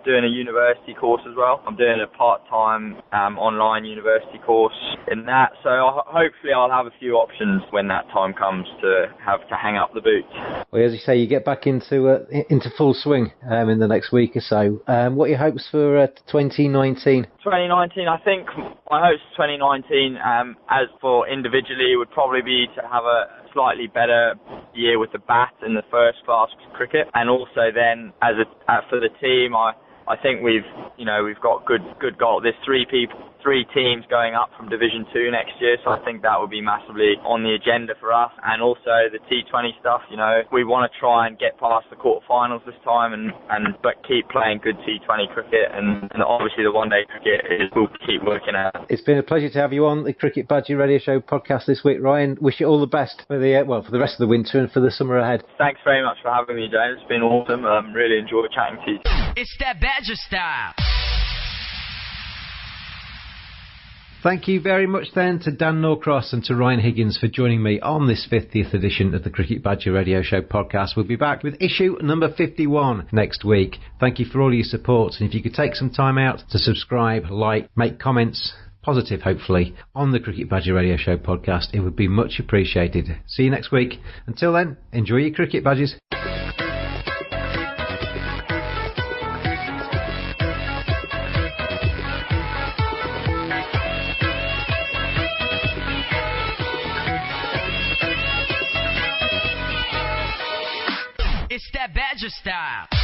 Speaker 7: doing a university course as well. I'm doing a part-time online university course in that. So hopefully I'll have a few options when that time comes to have to hang up the boots.
Speaker 1: Well, as you say, you get back into full swing in the next week or so. What are your hopes for 2019?
Speaker 7: 2019, I think my hopes for 2019, as for individually, would probably be to have a slightly better year with the bat in the first class cricket, and also then for the team, I think we've got good goal. There's three teams going up from Division 2 next year, so I think that would be massively on the agenda for us. And also the T20 stuff, we want to try and get past the quarterfinals this time, but keep playing good T20 cricket, and obviously the one-day cricket we'll keep working at. It's
Speaker 1: been a pleasure to have you on the Cricket Badger Radio Show podcast this week, Ryan. Wish you all the best for the rest of the winter and for the summer ahead.
Speaker 7: Thanks very much for having me, James. It's been awesome. Really enjoyed chatting to you.
Speaker 4: It's that Badger style.
Speaker 1: Thank you very much then to Dan Norcross and to Ryan Higgins for joining me on this 50th edition of the Cricket Badger Radio Show podcast. We'll be back with issue number 51 next week. Thank you for all your support, and if you could take some time out to subscribe, like, make comments, positive hopefully, on the Cricket Badger Radio Show podcast, it would be much appreciated. See you next week. Until then, enjoy your cricket badges.
Speaker 4: It's that Badger style.